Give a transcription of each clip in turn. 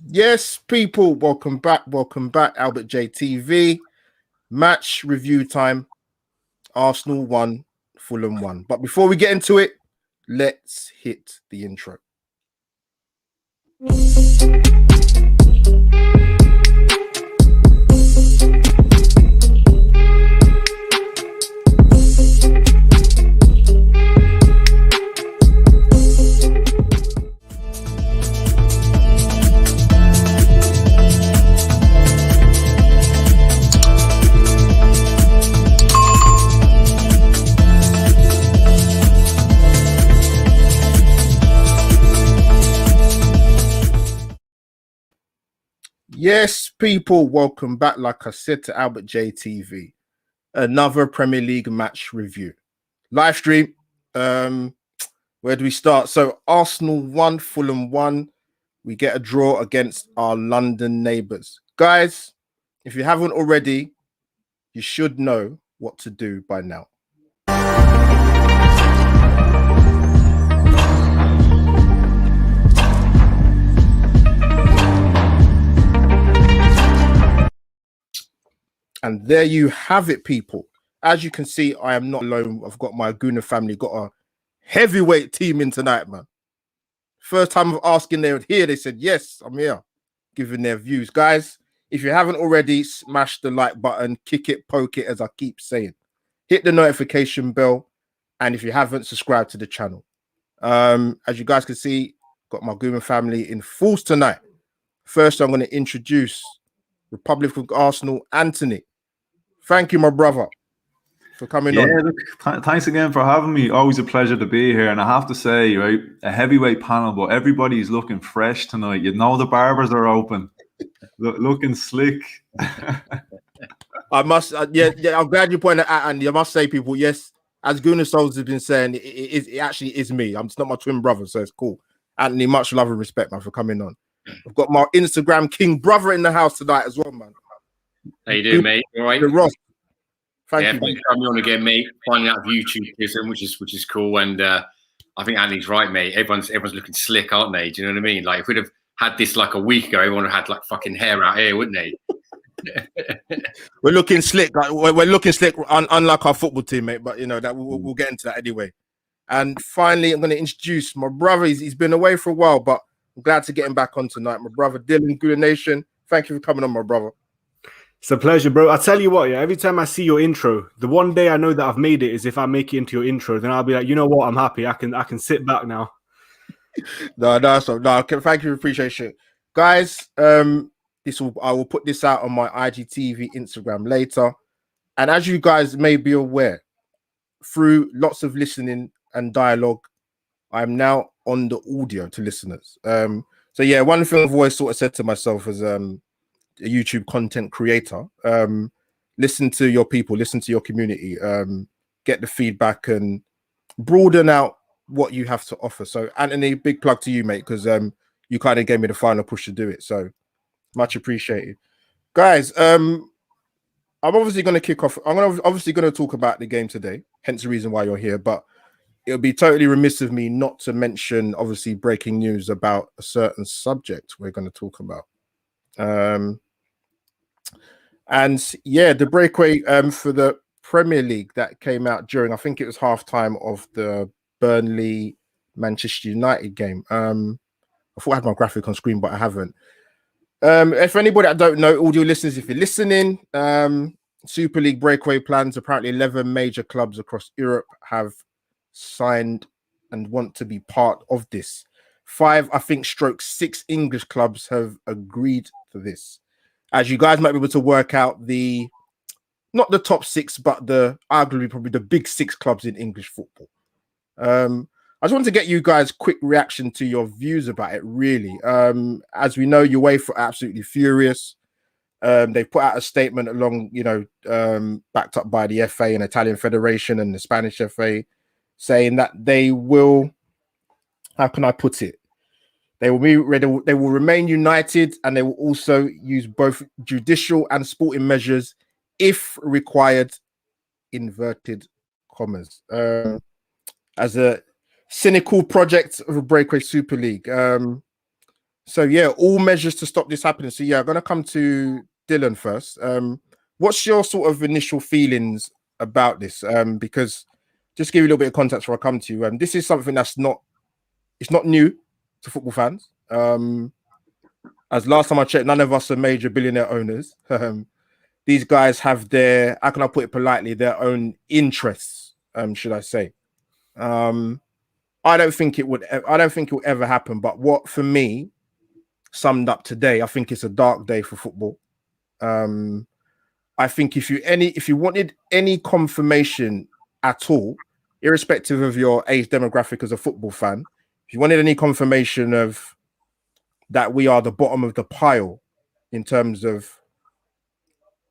Yes, people, welcome back. Welcome back. Albert J TV. Match review time. Arsenal won, Fulham won. But before we get into it, let's hit the intro. Yes, people, welcome back. Like I said, to Albert J TV, another Premier League match review. Live stream. Where do we start? So Arsenal won, Fulham won. We get a draw against our London neighbours. Guys, if you haven't already, you should know what to do by now. And there you have it, people. As you can see, I am not alone. I've got my Gooner family, got a heavyweight team in tonight, man. First time of asking they were here, they said, yes, I'm here, giving their views. Guys, if you haven't already, smash the like button, kick it, poke it, as I keep saying. Hit the notification bell. And if you haven't, subscribe to the channel. As you guys can see, got my Gooner family in force tonight. First, I'm going to introduce Republic of Arsenal, Anthony. Thank you, my brother, for coming on. Look, thanks again for having me. Always a pleasure to be here. And I have to say, right, a heavyweight panel, but everybody's looking fresh tonight. You know the barbers are open, looking slick. I must, yeah, I'm glad you pointed out, Andy. I must say, people, yes, as Gooner Souls has been saying, it actually is me. I'm just not my twin brother, so it's cool. Anthony, much love and respect, man, for coming on. I've got my Instagram king brother in the house tonight as well, man. How you doing, mate? All right. Ross. Thank you. Thanks for coming on again, mate. Finding out YouTube, which is cool. And I think Andy's right, mate. Everyone's looking slick, aren't they? Do you know what I mean? Like if we'd have had this like a week ago, everyone would have had like fucking hair out here, wouldn't they? We're looking slick. Like we're looking slick, unlike our football team, mate. But you know that we'll get into that anyway. And finally, I'm going to introduce my brother. He's been away for a while, but I'm glad to get him back on tonight. My brother Dylan, Gooner Nation. Thank you for coming on, my brother. It's a pleasure, bro. I'll tell you what, yeah, every time I see your intro, the one day I know that I've made it is if I make it into your intro, then I'll be like, you know what, I'm happy. I can sit back now. No, thank you, appreciate it. Guys, I will put this out on my IGTV Instagram later. And as you guys may be aware, through lots of listening and dialogue, I'm now on the audio to listeners. So yeah, one thing I've always sort of said to myself as a YouTube content creator, listen to your people, listen to your community, get the feedback and broaden out what you have to offer. So Anthony, big plug to you, mate, because you kind of gave me the final push to do it. So much appreciated. Guys, I'm obviously going to kick off. I'm obviously going to talk about the game today, hence the reason why you're here, but it would be totally remiss of me not to mention, obviously, breaking news about a certain subject we're going to talk about. And yeah, the breakaway for the Premier League that came out during, I think it was halftime of the Burnley Manchester United game. I thought I had my graphic on screen, but I haven't. If anybody that don't know, audio listeners, if you're listening, Super League breakaway plans, apparently 11 major clubs across Europe have signed and want to be part of this. 5, I think, stroke 6 English clubs have agreed to this. As you guys might be able to work out, not the top 6, but arguably probably the big 6 clubs in English football. I just want to get you guys quick reaction to your views about it, really. As we know, UEFA are absolutely furious. They've put out a statement along, backed up by the FA and Italian Federation and the Spanish FA, saying that they will, how can I put it? They will remain united, and they will also use both judicial and sporting measures if required, inverted commas. As a cynical project of a breakaway Super League. So yeah, all measures to stop this happening. So yeah, I'm gonna come to Dylan first. What's your sort of initial feelings about this? Because just to give you a little bit of context before I come to you, this is something that's not new to football fans. As last time I checked, none of us are major billionaire owners. These guys have their, how can I put it politely, their own interests, should I say. I don't think it will ever happen. But what for me summed up today, I think it's a dark day for football. I think if you wanted any confirmation at all, irrespective of your age demographic as a football fan, if you wanted any confirmation of that we are the bottom of the pile in terms of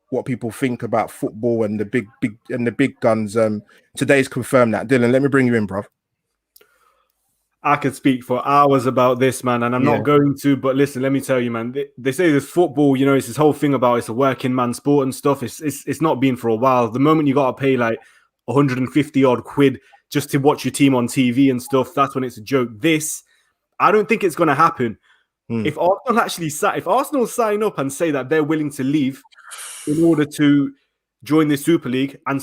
what people think about football and the big guns, today's confirmed that. Dylan, let me bring you in, bro. I could speak for hours about this, man, and I'm not going to. But listen, let me tell you, man. They say this football, you know, it's this whole thing about it's a working man sport and stuff. It's not been for a while. The moment you got to pay like 150 odd quid just to watch your team on TV and stuff, that's when it's a joke. This, I don't think it's going to happen. If Arsenal sign up and say that they're willing to leave in order to join the Super League, and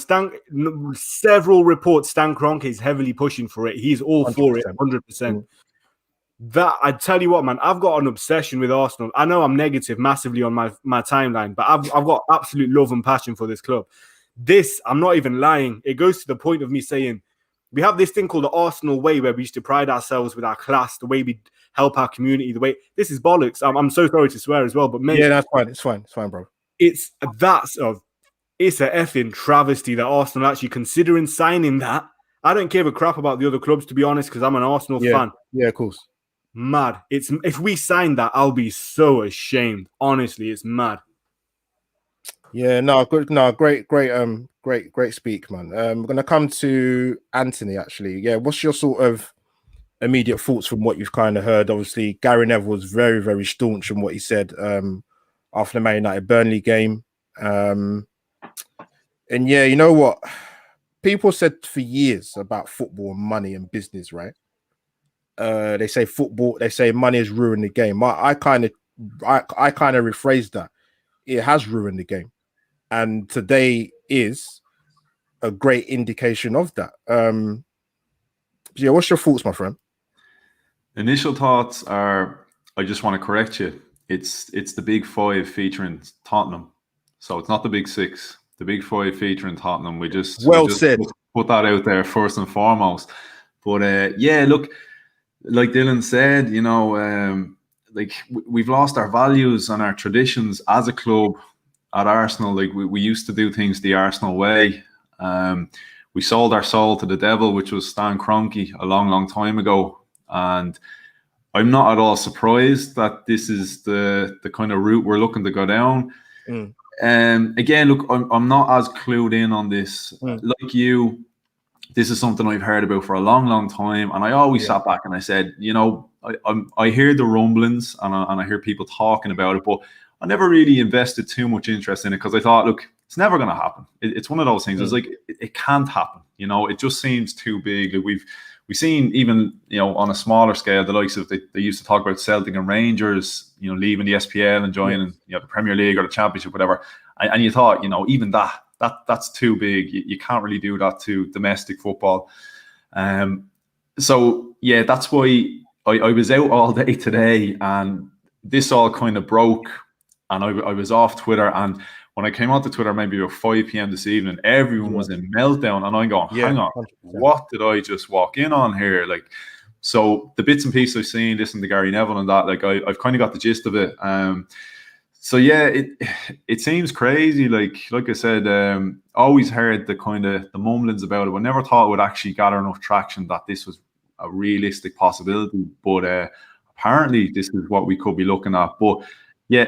several reports, Stan Kroenke is heavily pushing for it. He's all 100%. For it, 100%. That, I tell you what, man, I've got an obsession with Arsenal. I know I'm negative massively on my timeline, but I've got absolute love and passion for this club. This, I'm not even lying. It goes to the point of me saying, we have this thing called the Arsenal way, where we used to pride ourselves with our class, the way we help our community, the way, this is bollocks. I'm so sorry to swear as well, but mate, yeah, that's fine. It's fine, bro. It's a effing travesty that Arsenal actually considering signing that. I don't give a crap about the other clubs, to be honest, because I'm an Arsenal fan. Yeah, of course. Mad. If we signed that, I'll be so ashamed. Honestly, it's mad. Yeah, great speak, man. We're gonna come to Anthony actually. Yeah, what's your sort of immediate thoughts from what you've kind of heard? Obviously, Gary Neville was very, very staunch in what he said after the Man United Burnley game. And yeah, you know what? People said for years about football and money and business, right? They say money has ruined the game. I kind of rephrased that. It has ruined the game. And today is a great indication of that. Yeah, what's your thoughts, my friend? Initial thoughts are, I just want to correct you. It's the Big Five featuring Tottenham. So it's not the Big Six. The Big Five featuring Tottenham. We just said. Put that out there first and foremost. But yeah, look, like Dylan said, you know, like we've lost our values and our traditions as a club at Arsenal. Like we used to do things the Arsenal way. We sold our soul to the devil, which was Stan Kroenke a long, long time ago. And I'm not at all surprised that this is the kind of route we're looking to go down. Again, look, I'm not as clued in on this. Like you, this is something I've heard about for a long, long time. And I always sat back and I said, you know, I hear the rumblings and I hear people talking about it, but I never really invested too much interest in it because I thought, look, it's never going to happen. It's one of those things. It's like, it can't happen. You know, it just seems too big. Like we've seen even, you know, on a smaller scale, the likes of they used to talk about Celtic and Rangers, you know, leaving the SPL and joining, you know, the Premier League or the Championship, whatever. And you thought, you know, even that's too big. You can't really do that to domestic football. So yeah, that's why I was out all day today, and this all kind of broke, and I was off Twitter. And when I came onto Twitter, maybe about 5 p.m. this evening, everyone was in meltdown, and I'm going, hang on, 100%. What did I just walk in on here? Like, so the bits and pieces I've seen, listening to Gary Neville and that, like I've kind of got the gist of it. So yeah, it seems crazy. Like I said, always heard the kind of the mumblings about it, but never thought it would actually gather enough traction that this was a realistic possibility. But apparently, this is what we could be looking at. But yeah,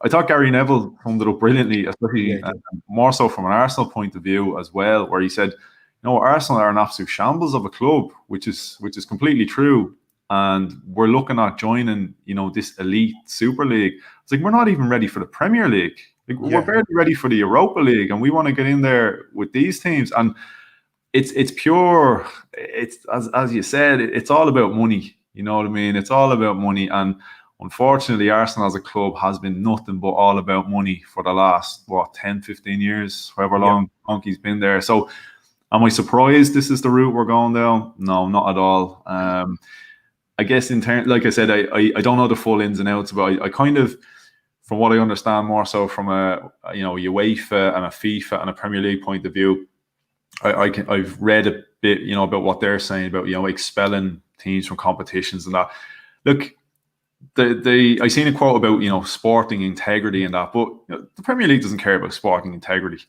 I thought Gary Neville summed it up brilliantly, especially more so from an Arsenal point of view as well, where he said, you know, Arsenal are an absolute shambles of a club, which is completely true. And we're looking at joining, you know, this elite Super League. It's like, we're not even ready for the Premier League. Like, we're barely ready for the Europa League, and we want to get in there with these teams. And it's pure. It's as you said, it's all about money. You know what I mean? It's all about money. And unfortunately, Arsenal as a club has been nothing but all about money for the last 10, 15 years, however long Monkey's been there. So am I surprised this is the route we're going down? No, not at all. I guess in turn, like I said, I don't know the full ins and outs, but I kind of, from what I understand, more so from a UEFA and a FIFA and a Premier League point of view, I've read a bit, about what they're saying about, expelling teams from competitions and that. Look, I seen a quote about, sporting integrity and that, but the Premier League doesn't care about sporting integrity.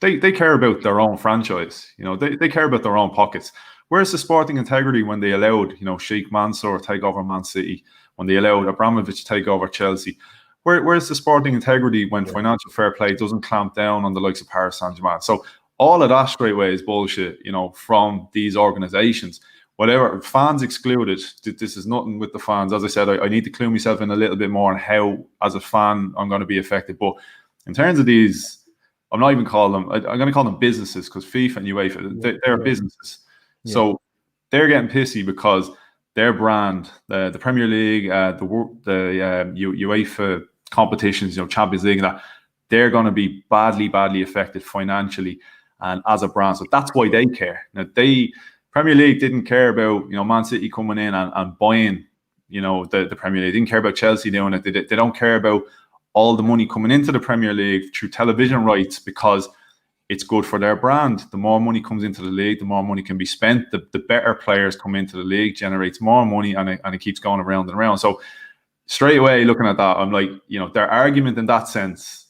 They care about their own franchise. They care about their own pockets. Where's the sporting integrity when they allowed, Sheikh Mansour take over Man City, when they allowed Abramovich take over Chelsea? Where's the sporting integrity when financial fair play doesn't clamp down on the likes of Paris Saint-Germain? So all of that straight away is bullshit, from these organisations. Whatever, fans excluded, this is nothing with the fans. As I said, I need to clue myself in a little bit more on how, as a fan, I'm going to be affected. But in terms of these, I'm not even calling them, I'm going to call them businesses, because FIFA and UEFA, they're businesses. Yeah. So they're getting pissy because their brand, the Premier League, the UEFA competitions, Champions League, and that, they're going to be badly affected financially and as a brand. So that's why they care. Now, Premier League didn't care about, Man City coming in and buying, the Premier League. They didn't care about Chelsea doing it. They don't care about all the money coming into the Premier League through television rights, because it's good for their brand. The more money comes into the league, the more money can be spent. The better players come into the league, generates more money, and it keeps going around and around. So straight away, looking at that, I'm like, their argument in that sense,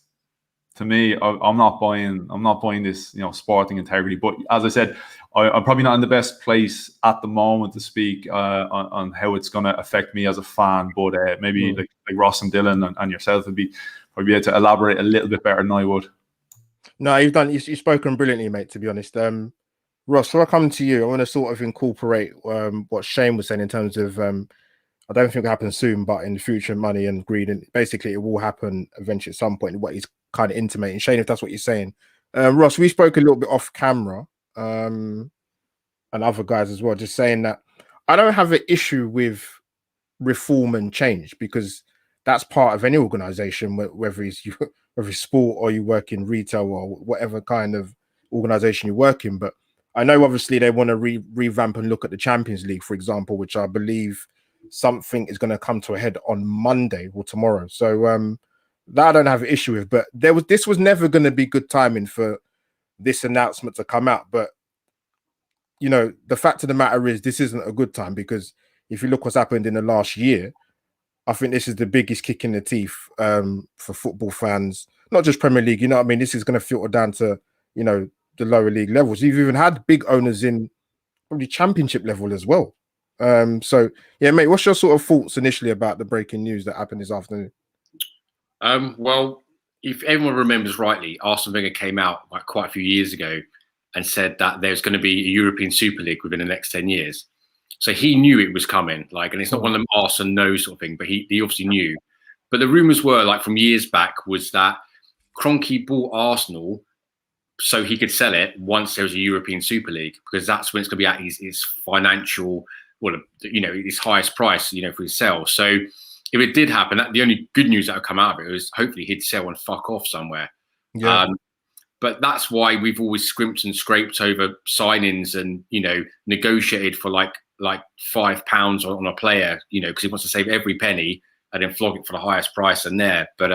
to me, I'm not buying this, sporting integrity. But as I said, I'm probably not in the best place at the moment to speak on how it's going to affect me as a fan. But maybe like Ross and Dylan and yourself would probably be able to elaborate a little bit better than I would. No, you've spoken brilliantly, mate, to be honest. Ross, so I come to you, I want to sort of incorporate what Shane was saying in terms of, I don't think it'll happen soon, but in the future, money and greed, and basically it will happen eventually at some point, what he's kind of intimating. Shane, if that's what you're saying. Ross, we spoke a little bit off camera, and other guys as well, just saying that I don't have an issue with reform and change, because that's part of any organization, whether it's sport or you work in retail or whatever kind of organization you work in. But I know obviously they want to revamp and look at the Champions League, for example, which I believe something is going to come to a head on Monday or tomorrow. So that I don't have an issue with. But this was never going to be good timing for this announcement to come out. But the fact of the matter is, this isn't a good time, because if you look what's happened in the last year, I think this is the biggest kick in the teeth for football fans, not just Premier League. You know what I mean? This is going to filter down to, the lower league levels. You've even had big owners in probably Championship level as well. So, yeah, mate, what's your sort of thoughts initially about the breaking news that happened this afternoon? Well, if everyone remembers rightly, Arsene Wenger came out like quite a few years ago and said that there's going to be a European Super League within the next 10 years. So he knew it was coming, and it's not one of them Arsene knows sort of thing, but he obviously knew. But the rumours were, from years back, was that Kroenke bought Arsenal so he could sell it once there was a European Super League, because that's when it's going to be at his financial, his highest price, for his sell. So if it did happen, the only good news that would come out of it was hopefully he'd sell and fuck off somewhere. Yeah. But that's why we've always scrimped and scraped over signings and, negotiated for like £5 on a player, because he wants to save every penny and then flog it for the highest price in there. But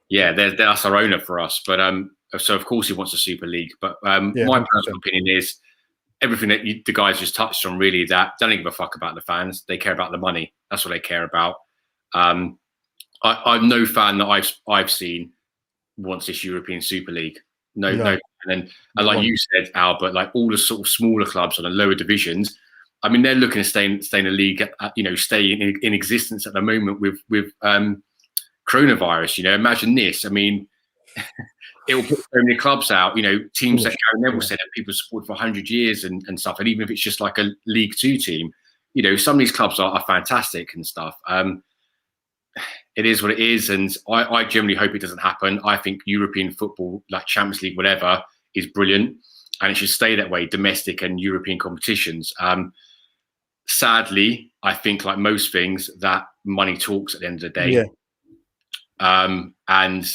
that's our owner for us. But so of course he wants a Super League. But my personal opinion is everything that the guys just touched on, really, that don't give a fuck about the fans. They care about the money. That's what they care about. I'm no fan that I've seen wants this European Super League. No. And like you said, Albert, all the sort of smaller clubs on the lower divisions, I mean, they're looking to stay in the league, stay in existence at the moment with coronavirus. Imagine this. I mean, it will put so many clubs out. Teams that Gary Neville said that people support for 100 years and stuff. And even if it's just like a League Two team, some of these clubs are fantastic and stuff. It is what it is, and I generally hope it doesn't happen. I think European football, like Champions League, whatever, is brilliant, and it should stay that way, domestic and European competitions. sadly, I think like most things, that money talks at the end of the day. Yeah. And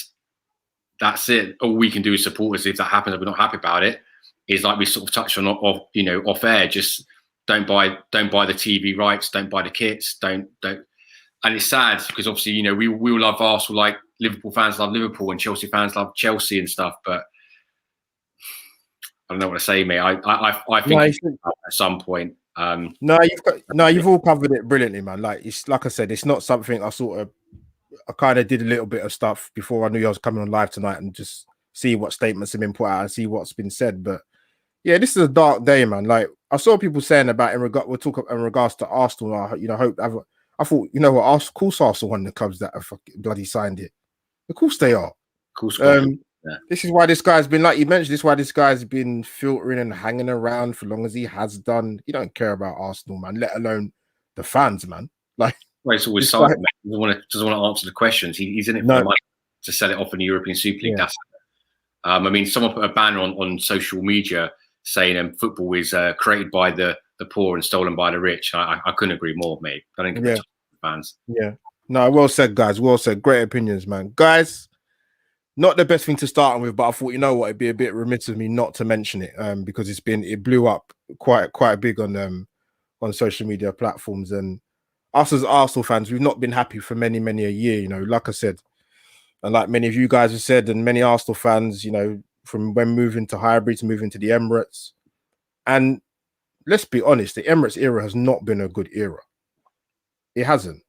that's it. All we can do as supporters, if that happens and we're not happy about it, is like we sort of touched on off air. Just don't buy the TV rights, don't buy the kits, don't. And it's sad because obviously, we all love Arsenal, like Liverpool fans love Liverpool and Chelsea fans love Chelsea and stuff. But I don't know what to say, mate. I think at some point. You've all covered it brilliantly, man. Like I said, it's not something I kind of did a little bit of stuff before I knew I was coming on live tonight and just see what statements have been put out and see what's been said. But yeah, this is a dark day, man. Like I saw people saying about we'll talk in regards to Arsenal. I thought, of course Arsenal won the clubs that have bloody signed it. Of course they are. Of course. This is why this guy's been, like you mentioned, this is why this guy's been filtering and hanging around for long as he has done. He don't care about Arsenal, man, let alone the fans, man. Like, well, it's always silent, man. He doesn't want to answer the questions. He's in it for the money to sell it off in the European Super League. Yeah. That's someone put a banner on social media saying football is created by the poor and stolen by the rich. I couldn't agree more, mate. I don't give fans. Yeah. No, well said, guys. Well said. Great opinions, man. Guys, not the best thing to start with, but I thought, it'd be a bit remiss of me not to mention it because it blew up quite big on social media platforms. And us as Arsenal fans, we've not been happy for many a year, like I said, and like many of you guys have said, and many Arsenal fans, from when moving to hybrids, moving to the Emirates. And let's be honest, the Emirates era has not been a good era. It hasn't.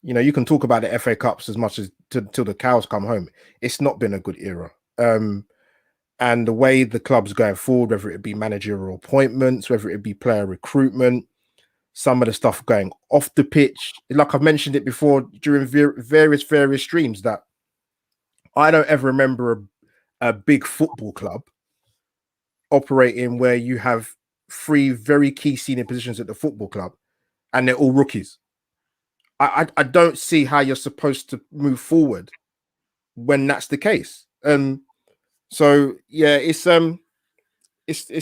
You can talk about the FA Cups as much as till the cows come home. It's not been a good era. And the way the club's going forward, whether it be managerial appointments, whether it be player recruitment, some of the stuff going off the pitch, like I've mentioned it before during various streams, that I don't ever remember a big football club operating where you have 3 very key senior positions at the football club and they're all rookies. I don't see how you're supposed to move forward when that's the case. So yeah, it's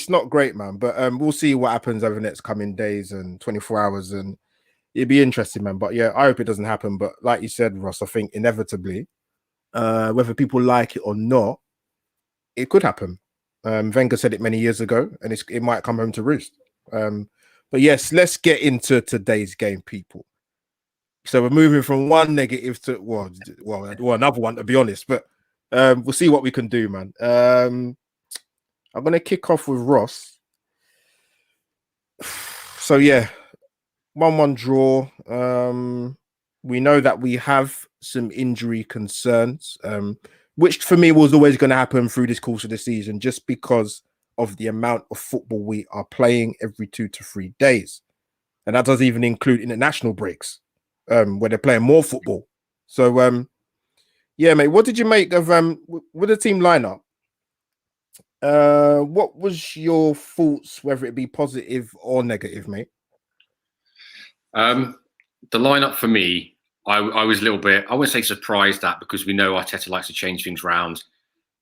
not great, man. But we'll see what happens over the next coming days and 24 hours, and it'd be interesting, man. But yeah, I hope it doesn't happen. But like you said, Ross, I think inevitably, whether people like it or not, it could happen. Wenger said it many years ago, and it might come home to roost. But yes, let's get into today's game, people. So we're moving from one negative to another one, to be honest. But we'll see what we can do, man. I'm going to kick off with Ross. So yeah, 1-1 draw. We know that we have some injury concerns, which for me was always going to happen through this course of the season, just because of the amount of football we are playing every 2 to 3 days. And that doesn't even include international breaks. Where they're playing more football. So yeah, mate, what did you make of with the team lineup? What was your thoughts, whether it be positive or negative, mate? The lineup for me, I was a little bit, I wouldn't say surprised at, because we know Arteta likes to change things around.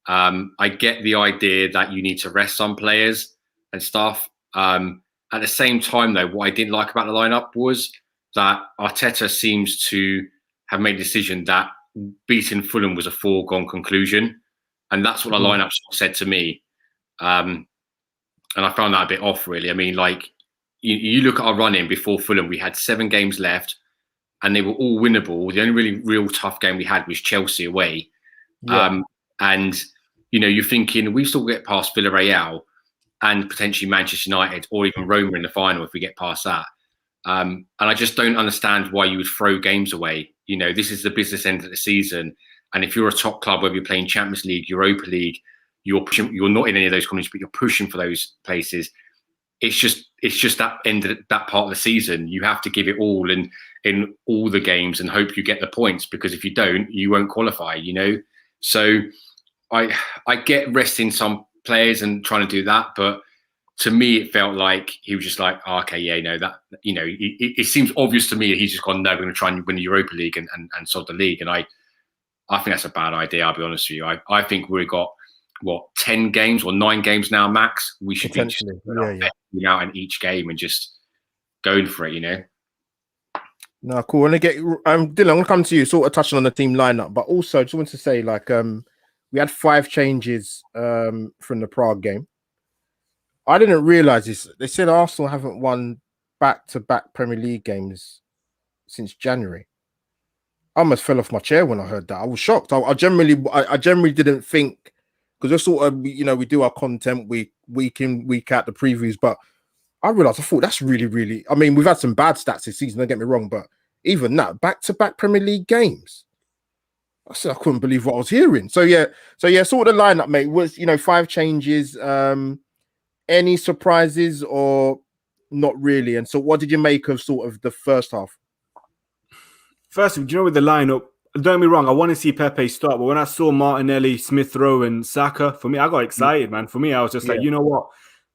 I get the idea that you need to rest some players and stuff. At the same time, though, what I didn't like about the lineup was that Arteta seems to have made a decision that beating Fulham was a foregone conclusion. And that's what the lineup said to me. And I found that a bit off, really. I mean, like, you look at our run-in before Fulham, we had 7 games left and they were all winnable. The only real tough game we had was Chelsea away. Yeah. And, you're thinking, we still get past Villarreal and potentially Manchester United or even Roma in the final if we get past that. And I just don't understand why you would throw games away. This is the business end of the season. And if you're a top club, whether you're playing Champions League, Europa League, you're not in any of those competitions, but you're pushing for those places. It's just that end of that part of the season. You have to give it all in all the games and hope you get the points, because if you don't, you won't qualify, So I get resting some players and trying to do that, but to me, it felt like he was just like, it seems obvious to me that he's just gone, no, we're going to try and win the Europa League and sod the league. And I think that's a bad idea, I'll be honest with you. I think we've got, 10 games or 9 games now, max. We should be out in each game and just going for it, you know. No, cool. And I get Dylan, I'm gonna come to you, sort of touching on the team lineup, but also just want to say, like, we had 5 changes from the Prague game. I didn't realize this. They said Arsenal haven't won back-to-back Premier League games since January. I almost fell off my chair when I heard that. I was shocked. I generally didn't think, because we're sort of, you know, we do our content week in, week out, the previews, but I realized, I thought that's really, really, I mean, we've had some bad stats this season, don't get me wrong, but even that, back-to-back Premier League games. I said I couldn't believe what I was hearing. So yeah, sort of the lineup, mate, was, you know, 5 changes. Any surprises or not really? And so what did you make of sort of the first half? First, do you know, with the lineup, don't get me wrong, I want to see Pepe start, but when I saw Martinelli, Smith Rowe, and Saka, for me, I got excited, man. For me, I was just like, you know what?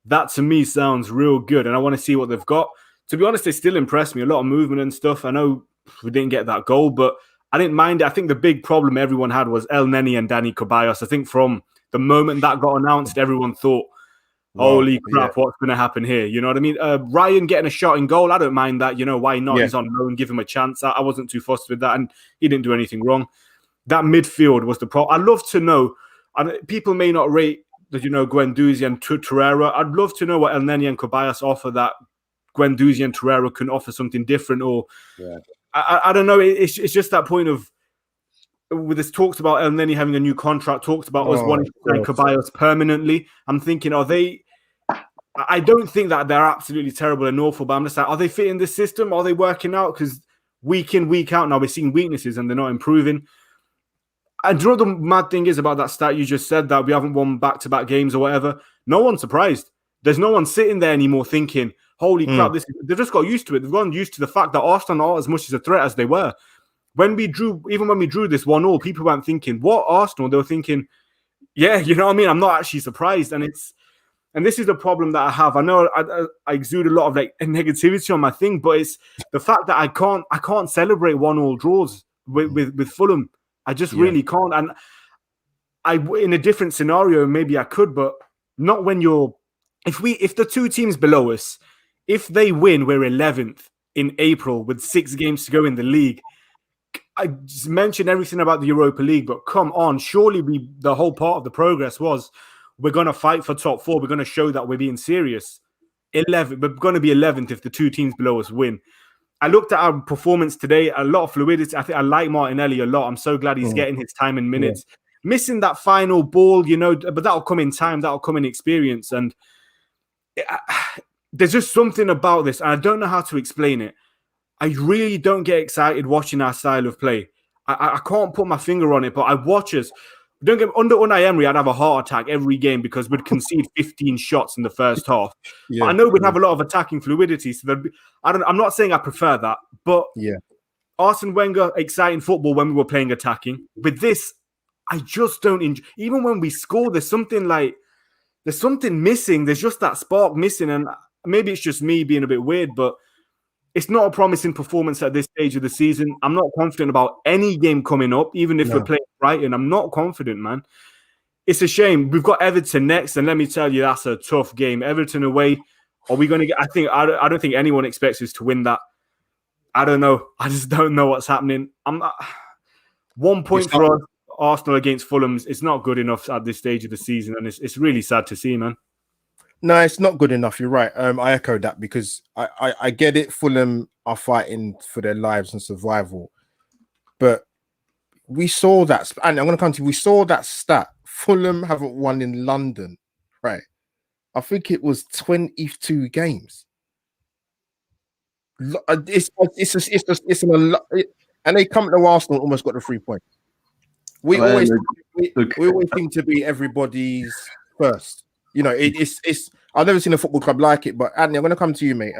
That to me sounds real good, and I want to see what they've got. To be honest, they still impressed me. A lot of movement and stuff. I know we didn't get that goal, but I didn't mind it. I think the big problem everyone had was El Neni and Dani Ceballos. I think from the moment that got announced, everyone thought, holy crap, what's going to happen here? You know what I mean? Ryan getting a shot in goal, I don't mind that. You know, why not? He's on loan, give him a chance. I wasn't too fussed with that, and he didn't do anything wrong. That midfield was the problem. I'd love to know, and people may not rate that, you know, Guendouzi and Torreira. I'd love to know what El Neni and Ceballos offer that Guendouzi and Torreira can offer something different, or I don't know. It's just that point of, with this talks about El Neni having a new contract, talks about us wanting to sign Ceballos permanently. I'm thinking, are they? I don't think that they're absolutely terrible and awful, but I'm just like, are they fitting this system? Are they working out? Because week in, week out now, we're seeing weaknesses and they're not improving. And you know the mad thing is about that stat you just said, that we haven't won back-to-back games or whatever? No one's surprised. There's no one sitting there anymore thinking, holy crap, they've just got used to it. They've gotten used to the fact that Arsenal aren't as much as a threat as they were. When we drew this 1-1, people weren't thinking, what Arsenal? They were thinking, yeah, you know what I mean? I'm not actually surprised. And this is the problem that I have. I know I exude a lot of like negativity on my thing, but it's the fact that I can't celebrate 1-1 draws with Fulham. I just really can't. And in a different scenario, maybe I could, but not when if the 2 teams below us, if they win, we're 11th in April with 6 games to go in the league. I just mentioned everything about the Europa League, but come on, surely the whole part of the progress was, we're going to fight for top 4. We're going to show that we're being serious. 11, we're going to be 11th if the 2 teams below us win. I looked at our performance today, a lot of fluidity. I think I like Martinelli a lot. I'm so glad he's getting his time and minutes. Missing that final ball, you know, but that'll come in time. That'll come in experience. And there's just something about this, and I don't know how to explain it. I really don't get excited watching our style of play. I can't put my finger on it, but I watch us. Don't get under Unai Emery, I'd have a heart attack every game because we'd concede 15 shots in the first half. I know we'd have a lot of attacking fluidity, so I'm not saying I prefer that, but Arsene Wenger, exciting football when we were playing attacking. With this, I just don't enjoy. Even when we score, there's something missing. There's just that spark missing, and maybe it's just me being a bit weird, but it's not a promising performance at this stage of the season. I'm not confident about any game coming up, even if we're playing Brighton. I'm not confident, man. It's a shame. We've got Everton next, and let me tell you, that's a tough game. Everton away. Are we going to get? I don't think anyone expects us to win that. I don't know. I just don't know what's happening. I'm not. 1 point for us, Arsenal against Fulham. It's not good enough at this stage of the season, and it's really sad to see, man. No, it's not good enough. You're right. I echo that because I get it. Fulham are fighting for their lives and survival, but we saw that, and I'm going to come to you. We saw that stat. Fulham haven't won in London, right? I think it was 22 games. It's and they come to Arsenal, almost got the 3 points. We always seem to be everybody's first. You know, it's. I've never seen a football club like it. But Anthony, I'm going to come to you, mate.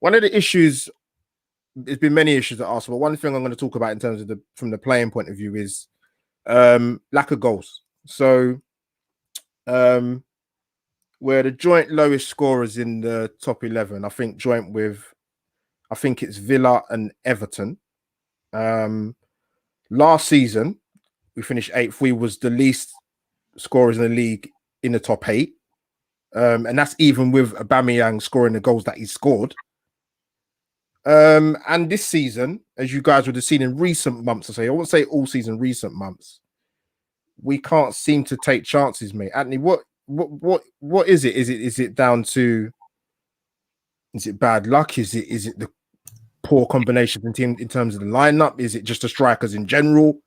One of the issues, there's been many issues at Arsenal. But one thing I'm going to talk about in terms of from the playing point of view is lack of goals. So, we're the joint lowest scorers in the top 11. I think joint with, I think it's Villa and Everton. Last season, we finished 8th. We was the least scorers in the league in the top 8. And that's even with Aubameyang scoring the goals that he scored. And this season, as you guys would have seen in recent months, I won't say all season, recent months, we can't seem to take chances, mate. Anthony, what is it? Is it down to? Is it bad luck? Is it the poor combination in terms of the lineup? Is it just the strikers in general?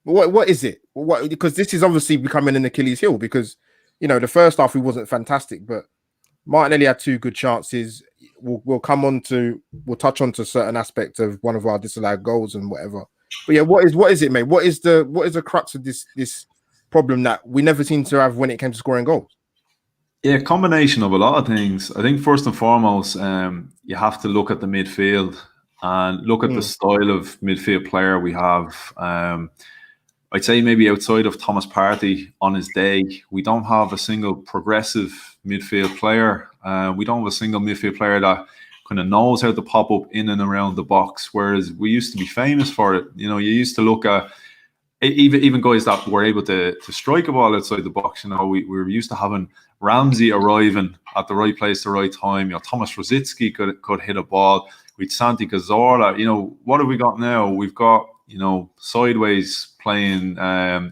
What is it? What, because this is obviously becoming an Achilles heel, because the first half we wasn't fantastic, but Martinelli had 2 good chances. We'll touch on to certain aspects of one of our disallowed goals and whatever. But yeah, what is it, mate? What is the crux of this problem that we never seem to have when it came to scoring goals? Yeah, combination of a lot of things. I think first and foremost, you have to look at the midfield and look at the style of midfield player we have. I'd say maybe outside of Thomas Partey on his day, we don't have a single progressive midfield player. We don't have a single midfield player that kind of knows how to pop up in and around the box, whereas we used to be famous for it. You used to look at even guys that were able to strike a ball outside the box. We were used to having Ramsey arriving at the right place, the right time. Thomas Rosicky could hit a ball. With Santi Cazorla. What have we got now? We've got sideways playing,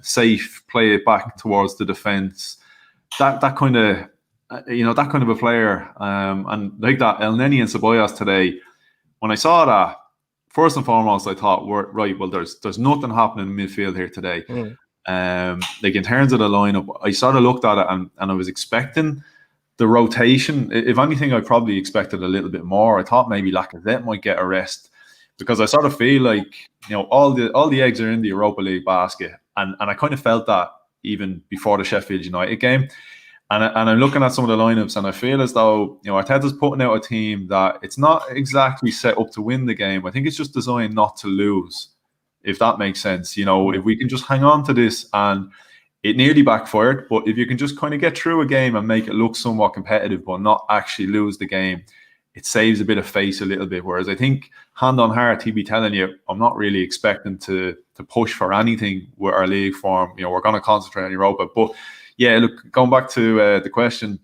safe, play it back towards the defense. That kind of that kind of a player. And like that, El Neni and Ceballos today. When I saw that, first and foremost, I thought, right, well, there's nothing happening in midfield here today. Like in terms of the lineup, I sort of looked at it and I was expecting the rotation. If anything, I probably expected a little bit more. I thought maybe Lacazette might get a rest, because I sort of feel like all the eggs are in the Europa League basket, and I kind of felt that even before the Sheffield United game. And I'm looking at some of the lineups, and I feel as though Arteta's putting out a team that it's not exactly set up to win the game. I think it's just designed not to lose, if that makes sense. If we can just hang on to this, and it nearly backfired, but if you can just kind of get through a game and make it look somewhat competitive, but not actually lose the game, it saves a bit of face a little bit. Whereas I think, hand on heart, he'd be telling you, I'm not really expecting to push for anything with our league form. We're going to concentrate on Europa. But yeah, look, going back to the question,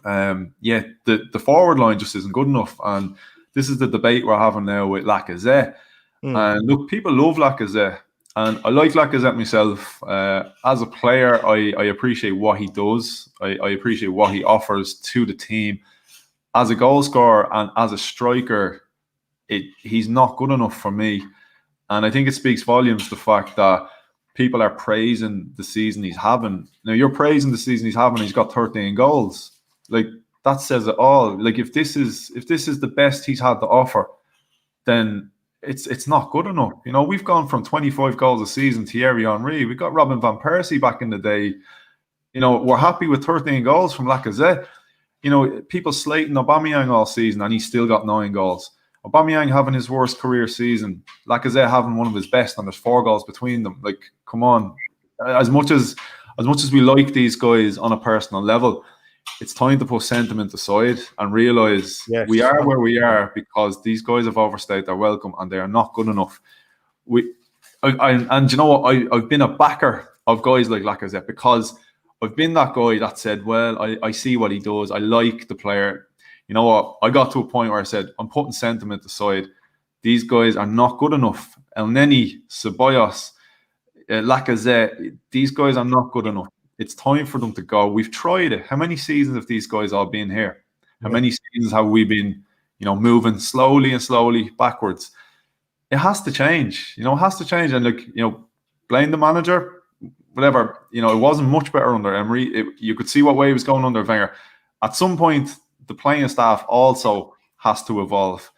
the forward line just isn't good enough. And this is the debate we're having now with Lacazette. And look, people love Lacazette. And I like Lacazette myself. As a player, I appreciate what he does. I appreciate what he offers to the team. As a goal scorer and as a striker, he's not good enough for me. And I think it speaks volumes, the fact that people are praising the season he's having. Now, you're praising the season he's having, he's got 13 goals. Like, that says it all. Like, if this is the best he's had to offer, then it's not good enough. We've gone from 25 goals a season to Thierry Henry. We got Robin van Persie back in the day. We're happy with 13 goals from Lacazette. People slating Aubameyang all season, and he's still got 9 goals. Aubameyang having his worst career season, Lacazette having one of his best, and there's 4 goals between them. Like, come on. As much as we like these guys on a personal level, it's time to put sentiment aside and realise we are where we are because these guys have overstayed their welcome and they are not good enough. And you know what? I've been a backer of guys like Lacazette because I've been that guy that said, well, I see what he does. I like the player. You know what? I got to a point where I said, I'm putting sentiment aside. These guys are not good enough. El Neni, Ceballos, Lacazette, these guys are not good enough. It's time for them to go. We've tried it. How many seasons have these guys all been here? How many seasons have we been, moving slowly and slowly backwards? It has to change. It has to change. And blame the manager, whatever. It wasn't much better under Emery. You could see what way he was going under Wenger. At some point, the playing staff also has to evolve.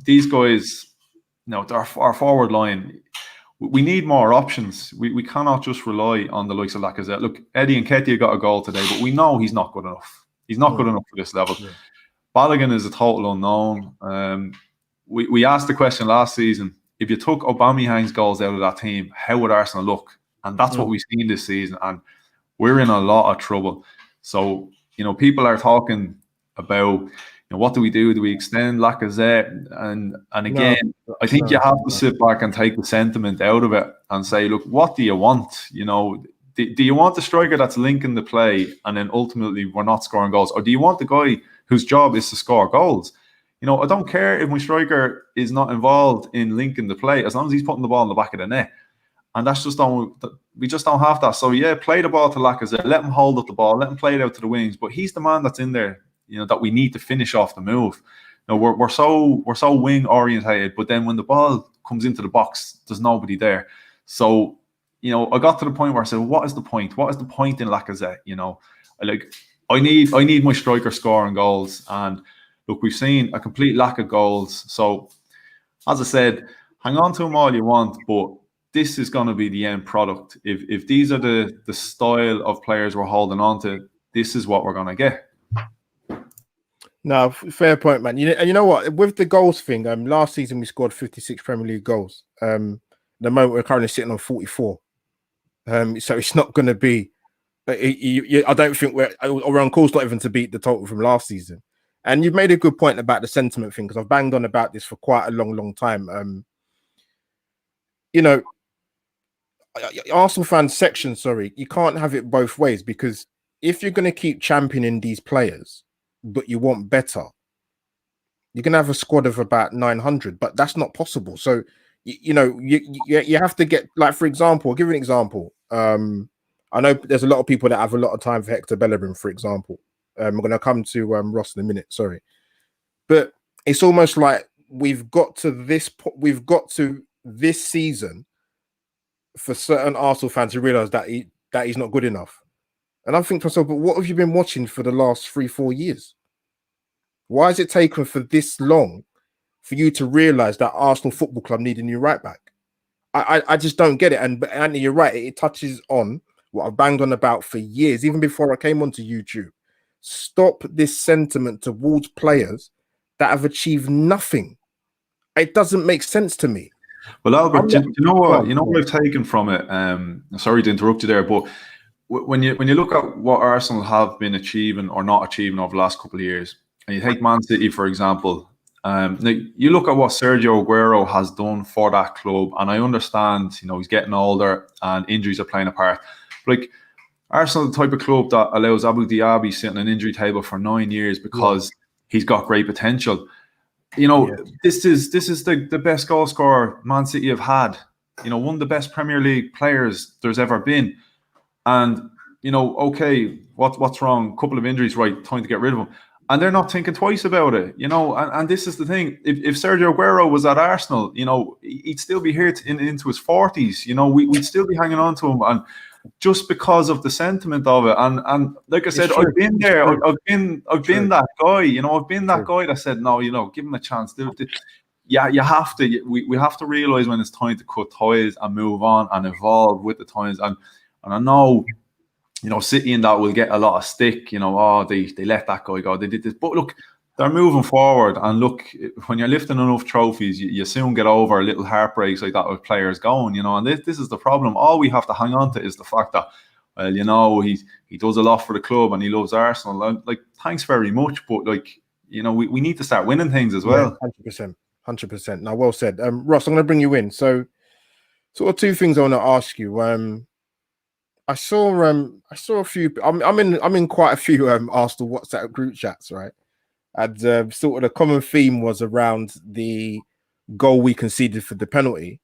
These guys, our forward line, we need more options. We cannot just rely on the likes of Lacazette. Look, Eddie Nketiah got a goal today, but we know he's not good enough. He's not good enough for this level. Yeah. Balogun is a total unknown. We asked the question last season, if you took Aubameyang's goals out of that team, how would Arsenal look? And that's what we've seen this season. And we're in a lot of trouble. So, people are talking about, what do we do? Do we extend Lacazette? And again, I think you have to sit back and take the sentiment out of it and say, look, what do you want? Do you want the striker that's linking the play and then ultimately we're not scoring goals? Or do you want the guy whose job is to score goals? You know, I don't care if my striker is not involved in linking the play, as long as he's putting the ball in the back of the net. And that's just we just don't have that. So yeah, play the ball to Lacazette, let him hold up the ball, let him play it out to the wings. But he's the man that's in there, you know, that we need to finish off the move. You know, we're so wing orientated, but then when the ball comes into the box, there's nobody there. So, you know, I got to the point where I said, what is the point? What is the point in Lacazette? You know, I need my striker scoring goals. And look, we've seen a complete lack of goals. So, as I said, hang on to them all you want, but this is going to be the end product. If these are the style of players we're holding on to, this is what we're going to get. No, fair point, man. And you know what? With the goals thing, last season we scored 56 Premier League goals. The moment we're currently sitting on 44. So it's not going to be. I don't think we're on course not even to beat the total from last season. And you've made a good point about the sentiment thing, because I've banged on about this for quite a long time. You know, Arsenal fan section, sorry, you can't have it both ways, because if you're going to keep championing these players, but you want better, you're going to have a squad of about 900, but that's not possible. So, you know, you have to get, like, for example, I'll give you an example. I know there's a lot of people that have a lot of time for Hector Bellerin, for example. I'm going to come to Ross in a minute, sorry. But it's almost like we've got to this season for certain Arsenal fans to realise that he's not good enough. And I'm thinking to myself, but what have you been watching for the last 3-4 years? Why has it taken for this long for you to realise that Arsenal Football Club need a new right back? I just don't get it. And Anthony, you're right. It touches on what I've banged on about for years, even before I came onto YouTube. Stop this sentiment towards players that have achieved nothing. It doesn't make sense to me. Well, Albert, do you know what? You know what I've taken from it. Sorry to interrupt you there, but when you look at what Arsenal have been achieving or not achieving over the last couple of years, and you take Man City for example, you look at what Sergio Aguero has done for that club, and I understand, you know, he's getting older and injuries are playing a part. Like, Arsenal, the type of club that allows Abu Dhabi sitting on an injury table for 9 years because he's got great potential. You know, this is the best goal scorer Man City have had. You know, one of the best Premier League players there's ever been. And, you know, okay, what's wrong? A couple of injuries, right? Time to get rid of him. And they're not thinking twice about it, you know. And this is the thing. If Sergio Aguero was at Arsenal, you know, he'd still be here into his 40s. You know, we'd still be hanging on to him. And just because of the sentiment of it, and like I said, I've been there. I've been that guy. You know, I've been that guy that said, no, you know, give him a chance. Yeah, you have to. We have to realize when it's time to cut ties and move on and evolve with the times. And I know, you know, City and that will get a lot of stick. You know, oh, they let that guy go. They did this, but look, they're moving forward. And look, when you're lifting enough trophies, you soon get over little heartbreaks like that with players going, you know. And this is the problem. All we have to hang on to is the fact that, well, you know, he does a lot for the club and he loves Arsenal. And, like, thanks very much, but, like, you know, we need to start winning things as well. 100%. Now, well said. Ross, I'm going to bring you in. So, sort of two things I want to ask you. I saw a few. I'm in quite a few Arsenal WhatsApp group chats, right? And sort of the common theme was around the goal we conceded for the penalty.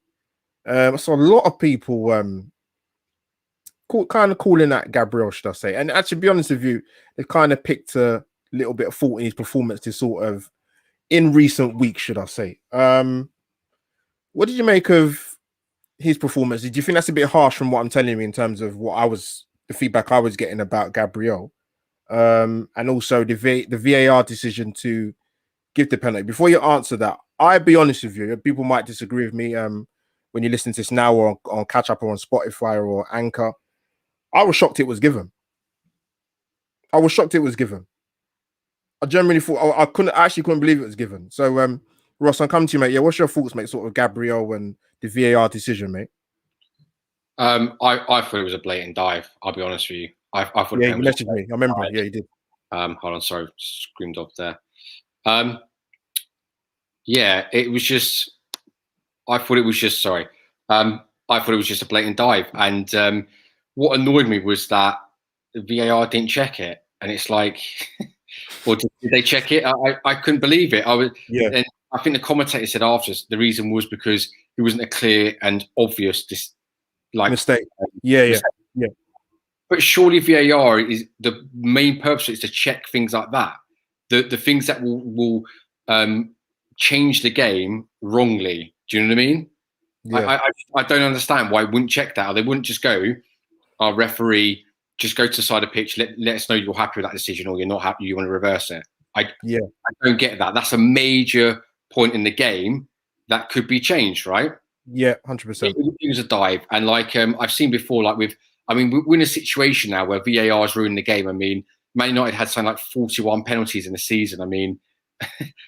I saw a lot of people kind of calling that Gabriel, should I say? And actually, to be honest with you, they've kind of picked a little bit of fault in his performance to sort of in recent weeks, should I say? What did you make of his performance? Did you think that's a bit harsh from what I'm telling you in terms of the feedback I was getting about Gabriel? And also the VAR decision to give the penalty. Before you answer that, I'll be honest with you, people might disagree with me when you listen to this now or on Catch Up or on Spotify or Anchor. I was shocked it was given. I generally thought I couldn't believe it was given. So Ross, I'll come to you, mate. Yeah, what's your thoughts, mate, sort of Gabriel and the VAR decision, mate? I thought it was a blatant dive, I'll be honest with you. I thought you messaged me. I remember. Yeah, you did. Hold on, sorry, screamed up there. Yeah, it was just. I thought it was just a blatant dive, and what annoyed me was that the VAR didn't check it, and it's like, Or did they check it? I couldn't believe it. Yeah. I think the commentator said after the reason was because it wasn't a clear and obvious Mistake. Yeah. But surely VAR is the main purpose is to check things like that. The things that will change the game wrongly. Do you know what I mean? Yeah. I don't understand why it wouldn't check that. Or they wouldn't just go, our referee, just go to the side of the pitch, let us know you're happy with that decision or you're not happy, you want to reverse it. I don't get that. That's a major point in the game that could be changed, right? Yeah, 100%. It was a dive. And like I've seen before, like we're in a situation now where VAR is ruining the game. I mean, Man United had something like 41 penalties in the season. I mean,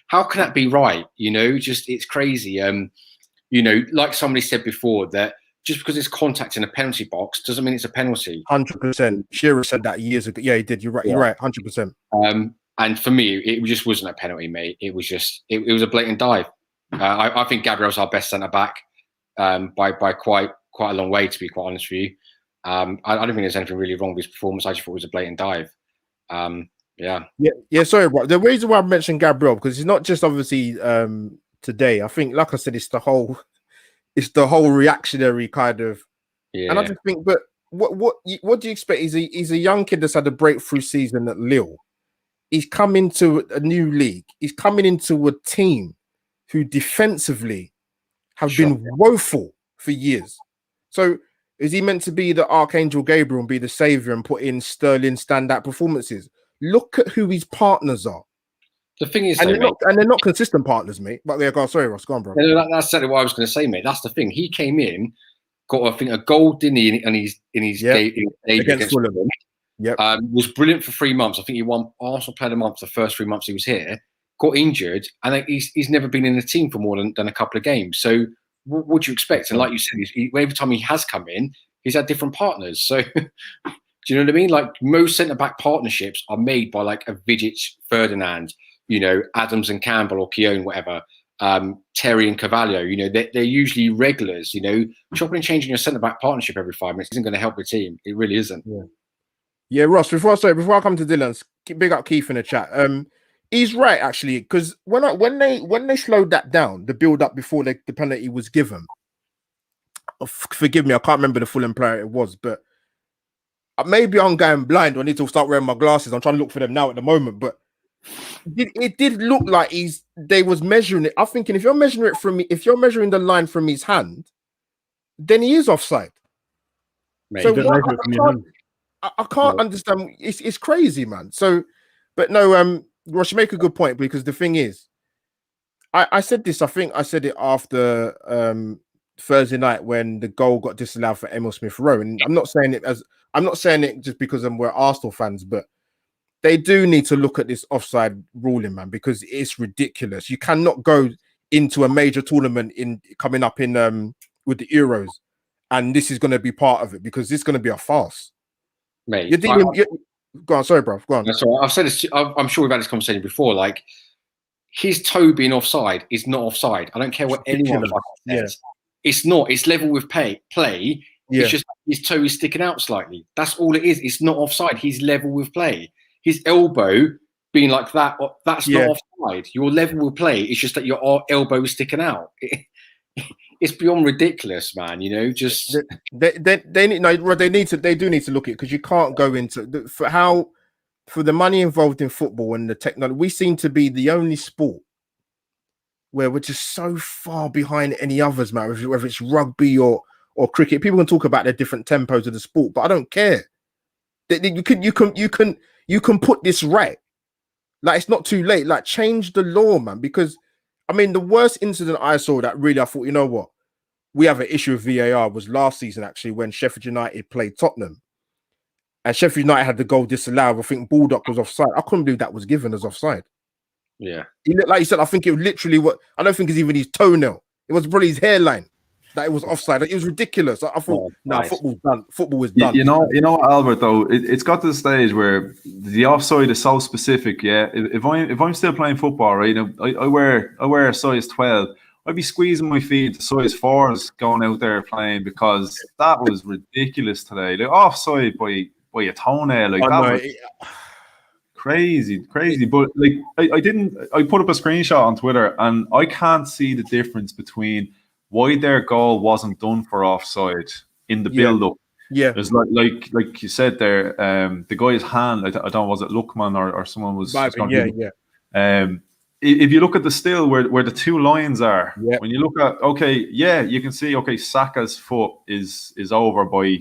how can that be right? You know, just it's crazy. You know, like somebody said before, that just because it's contact in a penalty box doesn't mean it's a penalty. 100%. Shearer said that years ago. Yeah, he did. You're right. Yeah. You're right. 100%. And for me, it just wasn't a penalty, mate. It was just it was a blatant dive. I think Gabriel's our best centre back by quite a long way, to be quite honest with you. I don't think there's anything really wrong with his performance. I just thought it was a blatant dive. Yeah. Sorry, bro. The reason why I mentioned Gabriel, because it's not just obviously today. I think, like I said, it's the whole reactionary kind of. Yeah. And I just think, but what do you expect? He's a young kid that's had a breakthrough season at Lille. He's come into a new league. He's coming into a team who defensively have been woeful for years. So is he meant to be the Archangel Gabriel and be the savior and put in sterling standout performances? Look at who his partners are. The thing is, they're not consistent partners, mate. But yeah, sorry, Ross, go on, bro. No, that's exactly what I was going to say, mate. That's the thing. He came in, got I think a goal, didn't he? And he's against Fulham. Yep. Was brilliant for 3 months. I think he won Arsenal Player of the Month the first 3 months he was here. Got injured, and he's never been in the team for more than a couple of games. So what do you expect? And like you said, every time he has come in, he's had different partners. So do you know what I mean? Like most centre back partnerships are made by like a Vidic, Ferdinand, you know, Adams and Campbell or Keown, whatever. Terry and Carvalho, you know, they're usually regulars. You know, chopping and changing your centre back partnership every 5 minutes isn't going to help the team. It really isn't. Yeah, Ross. Before I come to Dylan, big up Keith in the chat. He's right actually, because when they slowed that down, the build up before the penalty was given. Forgive me, I can't remember the Fulham player it was, but maybe I'm going blind. I need to start wearing my glasses. I'm trying to look for them now at the moment, but it did look like they was measuring it. I'm thinking if you're measuring the line from his hand, then he is offside. Mate, so I can't understand. It's crazy, man. So, but no, Ross, you make a good point, because the thing is, I said this. I think I said it after Thursday night when the goal got disallowed for Emil Smith Rowe, and I'm not saying it just because we're Arsenal fans, but they do need to look at this offside ruling, man, because it's ridiculous. You cannot go into a major tournament coming up in with the Euros, and this is going to be part of it, because this is going to be a farce. Mate, go on, sorry, bro. Go on. That's all right. I've said this. I'm sure we've had this conversation before. Like, his toe being offside is not offside. I don't care what anyone says. It's not. It's level with play. It's just his toe is sticking out slightly. That's all it is. It's not offside. He's level with play. His elbow being like that, that's not offside. Your level with play. It's just that your elbow is sticking out. It's beyond ridiculous, man. You know, just they do need to look at it, because you can't go into for the money involved in football and the technology. We seem to be the only sport where we're just so far behind any others, man. Whether it's rugby or cricket, people can talk about the different tempos of the sport, but I don't care. You can put this right. Like, it's not too late. Like, change the law, man, because. I mean, the worst incident I saw that really I thought, you know what, we have an issue with VAR was last season, actually, when Sheffield United played Tottenham. And Sheffield United had the goal disallowed. I think Baldock was offside. I couldn't believe that was given as offside. Yeah. He looked, like you said, I think it was literally I don't think it's even his toenail. It was probably his hairline that it was offside. It was ridiculous. I thought, football's done. Football is done. You know, Albert, though, it's got to the stage where the offside is so specific. Yeah, if I'm still playing football, right, I wear a size 12. I'd be squeezing my feet to size 4s going out there playing, because that was ridiculous today. Like, offside by a toenail, like that was crazy. But like, I put up a screenshot on Twitter, and I can't see the difference between why their goal wasn't done for offside in the build-up. Yeah, it's like you said there. The guy's hand, I don't know, was it Lookman or someone was? If you look at the still where the two lines are, when you look at you can see Saka's foot is over by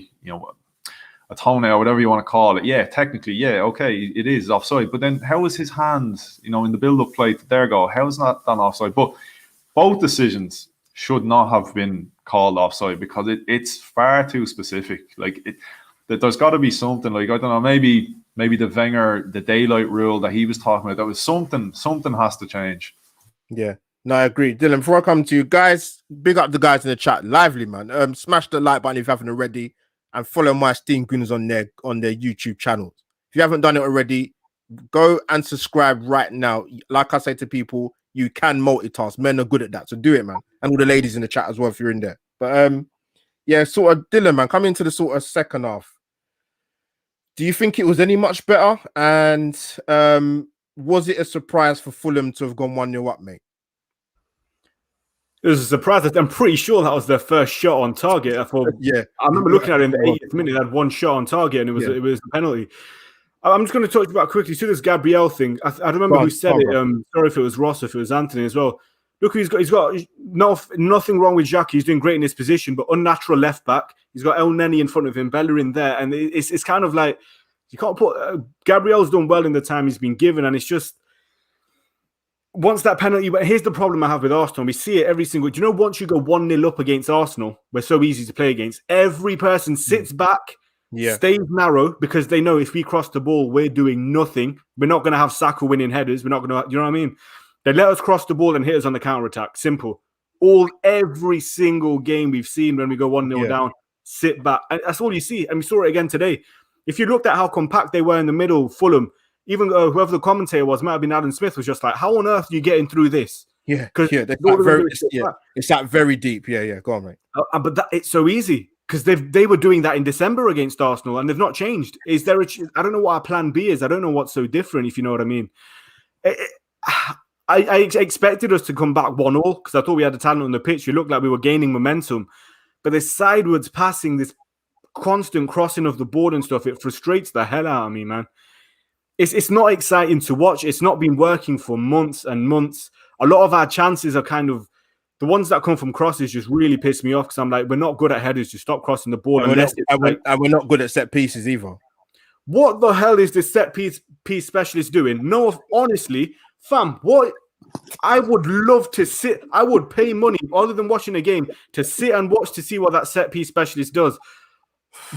a toenail, whatever you want to call it. Yeah, technically, it is offside. But then how is his hand, in the build-up play to their goal? How is that done offside? But both decisions should not have been called offside because it's far too specific. Like there's got to be something, like, I don't know, maybe the Wenger, the daylight rule that he was talking about, that was something has to change. Yeah. No, I agree. Dylan, before I come to you, guys, big up the guys in the chat. Lively, man. Smash the like button if you haven't already, and follow my Steam Gooners on their YouTube channels. If you haven't done it already, go and subscribe right now. Like I say to people, you can multitask. Men are good at that, so do it, man. And all the ladies in the chat as well if you're in there. But sort of Dylan, man, coming into the sort of second half. Do you think it was any much better? And was it a surprise for Fulham to have gone 1-0 up, mate? It was a surprise. I'm pretty sure that was their first shot on target. I thought, I remember looking at it in the 80th minute. They had one shot on target, and it was a penalty. I'm just going to talk about quickly to this Gabriel thing. I don't remember who said it. Sorry if it was Ross, if it was Anthony as well. Look, he's got nothing wrong with Xhaka. He's doing great in his position, but unnatural left back. He's got El Neni in front of him, Bellerin there, and it's kind of like you can't put. Gabriel's done well in the time he's been given, and it's just once that penalty. But here's the problem I have with Arsenal. We see it every single. Do you know once you go 1-0 up against Arsenal, we're so easy to play against. Every person sits back. Stays narrow because they know if we cross the ball, we're doing nothing. We're not going to have Saka winning headers. We're not going to, you know what I mean? They let us cross the ball and hit us on the counter attack. Simple. Every single game we've seen when we go 1-0 down, sit back. And that's all you see. And we saw it again today. If you looked at how compact they were in the middle, Fulham, even whoever the commentator was, might have been Adam Smith, was just like, how on earth are you getting through this? Because it's that very deep. Yeah. Go on, mate. But it's so easy. Because they were doing that in December against Arsenal, and they've not changed. Is there I don't know what our plan B is. I don't know what's so different, if you know what I mean. I expected us to come back 1-0 because I thought we had the talent on the pitch. We looked like we were gaining momentum. But this sidewards passing, this constant crossing of the board and stuff, it frustrates the hell out of me, man. It's not exciting to watch. It's not been working for months and months. A lot of our chances are kind of the ones that come from crosses just really piss me off because I'm like, we're not good at headers. Just stop crossing the ball. And we're not good at set pieces either. What the hell is this set piece specialist doing? No, honestly, fam, what? I would love to sit. I would pay money other than watching a game to sit and watch to see what that set piece specialist does.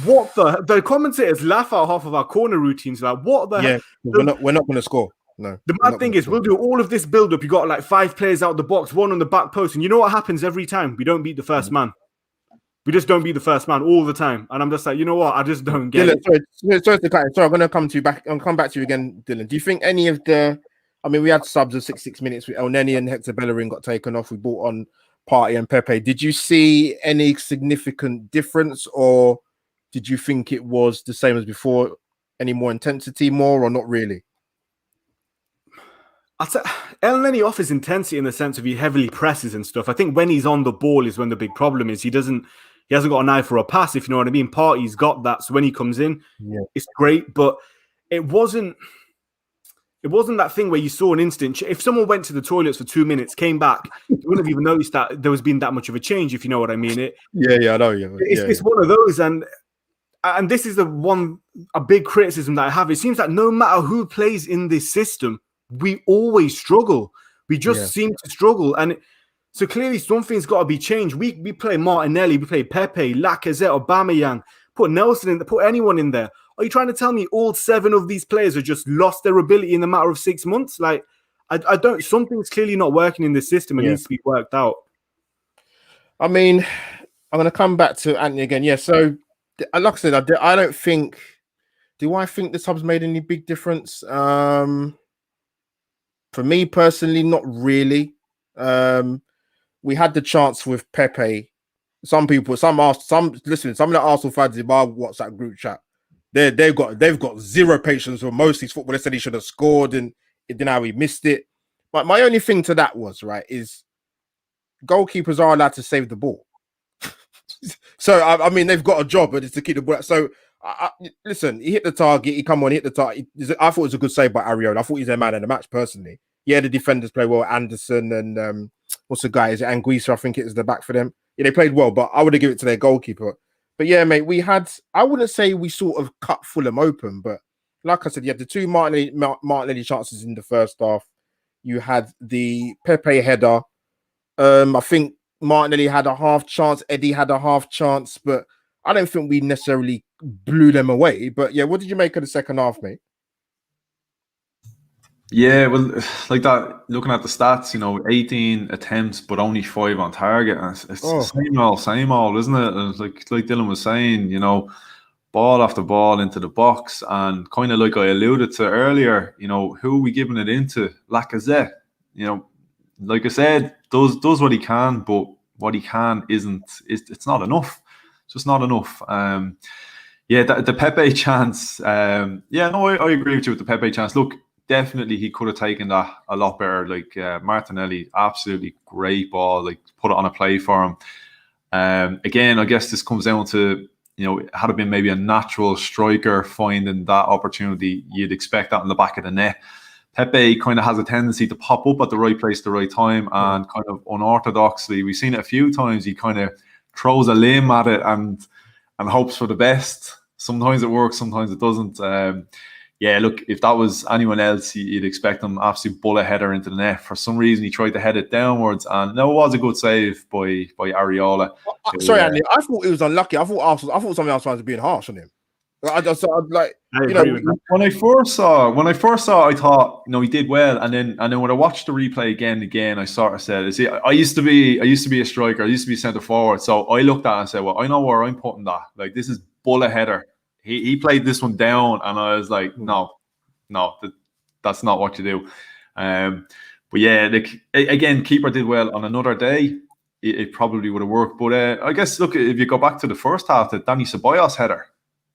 What the commentators laugh at half of our corner routines. Like, what the hell? We're not going to score. No. The mad thing is, we'll do all of this build-up. You got like 5 players out the box, 1 on the back post, and you know what happens every time? We don't beat the first man. We just don't beat the first man all the time. And I'm just like, you know what? I just don't get it. Sorry, I'm going to come to you back. I'll come back to you again, Dylan. Do you think any of we had subs of 6 minutes with El Neni and Hector Bellerin got taken off. We brought on Partey and Pepe. Did you see any significant difference, or did you think it was the same as before? Any more intensity, more, or not really? El Neni offers intensity in the sense of he heavily presses and stuff. I think when he's on the ball is when the big problem is. He hasn't got an eye for a pass, if you know what I mean. Partey's got that, so when he comes in, it's great. But it wasn't that thing where you saw an instant. If someone went to the toilets for 2 minutes, came back, you wouldn't have even noticed that there was been that much of a change, if you know what I mean. I know. It's one of those, and this is a big criticism that I have. It seems that no matter who plays in this system, we always struggle. We just seem to struggle. And so clearly something's got to be changed. We play Martinelli, we play Pepe, Lacazette, Aubameyang, put Nelson in there, put anyone in there. Are you trying to tell me all 7 of these players have just lost their ability in a matter of 6 months? Like, I don't, something's clearly not working in this system and needs to be worked out. I mean, I'm going to come back to Anthony again. Yeah, so like I said, I don't think, do I think the subs made any big difference? For me personally, not really. We had the chance with Pepe. Some of the Arsenal fans in our WhatsApp group chat, they've got zero patience for most of these footballers. Said he should have scored, and then how he missed it. But my only thing to that was is goalkeepers are allowed to save the ball. So I mean, they've got a job, but it's to keep the ball. So listen, he hit the target. He hit the target. I thought it was a good save by Ariola. I thought he's their man of the match personally. Yeah, the defenders play well. Anderson and what's the guy? Is it Anguissa? I think it is the back for them. Yeah, they played well, but I would have given it to their goalkeeper. But yeah, mate, I wouldn't say we sort of cut Fulham open, but like I said, you had the two Martinelli chances in the first half. You had the Pepe header. I think Martinelli had a half chance. Eddie had a half chance, but I don't think we necessarily blew them away. But yeah, what did you make of the second half, mate? Yeah, well, like that, looking at the stats, 18 attempts, but only 5 on target. It's same old, isn't it? And like Dylan was saying, ball after ball into the box. And kind of like I alluded to earlier, who are we giving it into? Lacazette. Like I said, does what he can, but what he can it's not enough. It's just not enough. The Pepe chance. I agree with you with the Pepe chance. Look, definitely he could have taken that a lot better. Like Martinelli, absolutely great ball. Like put it on a play for him. Again, I guess this comes down to had it been maybe a natural striker finding that opportunity, you'd expect that in the back of the net. Pepe kind of has a tendency to pop up at the right place at the right time, and kind of unorthodoxly, we've seen it a few times, he kind of throws a limb at it and hopes for the best. Sometimes it works, sometimes it doesn't. Look, if that was anyone else, you'd expect him absolute bullet header into the net. For some reason, he tried to head it downwards, and no, it was a good save by Ariola. Sorry, Andy, I thought it was unlucky. I thought something else was being harsh on him. When I first saw, I thought he did well, and then when I watched the replay again, I sort of said, "See, I used to be a striker. I used to be centre forward." So I looked at it and said, "Well, I know where I'm putting that. Like this is bullet header." He played this one down, and I was like, "No, that's not what you do." But yeah, again, keeper did well. On another day, it probably would have worked. But I guess look, if you go back to the first half, the Dani Ceballos header.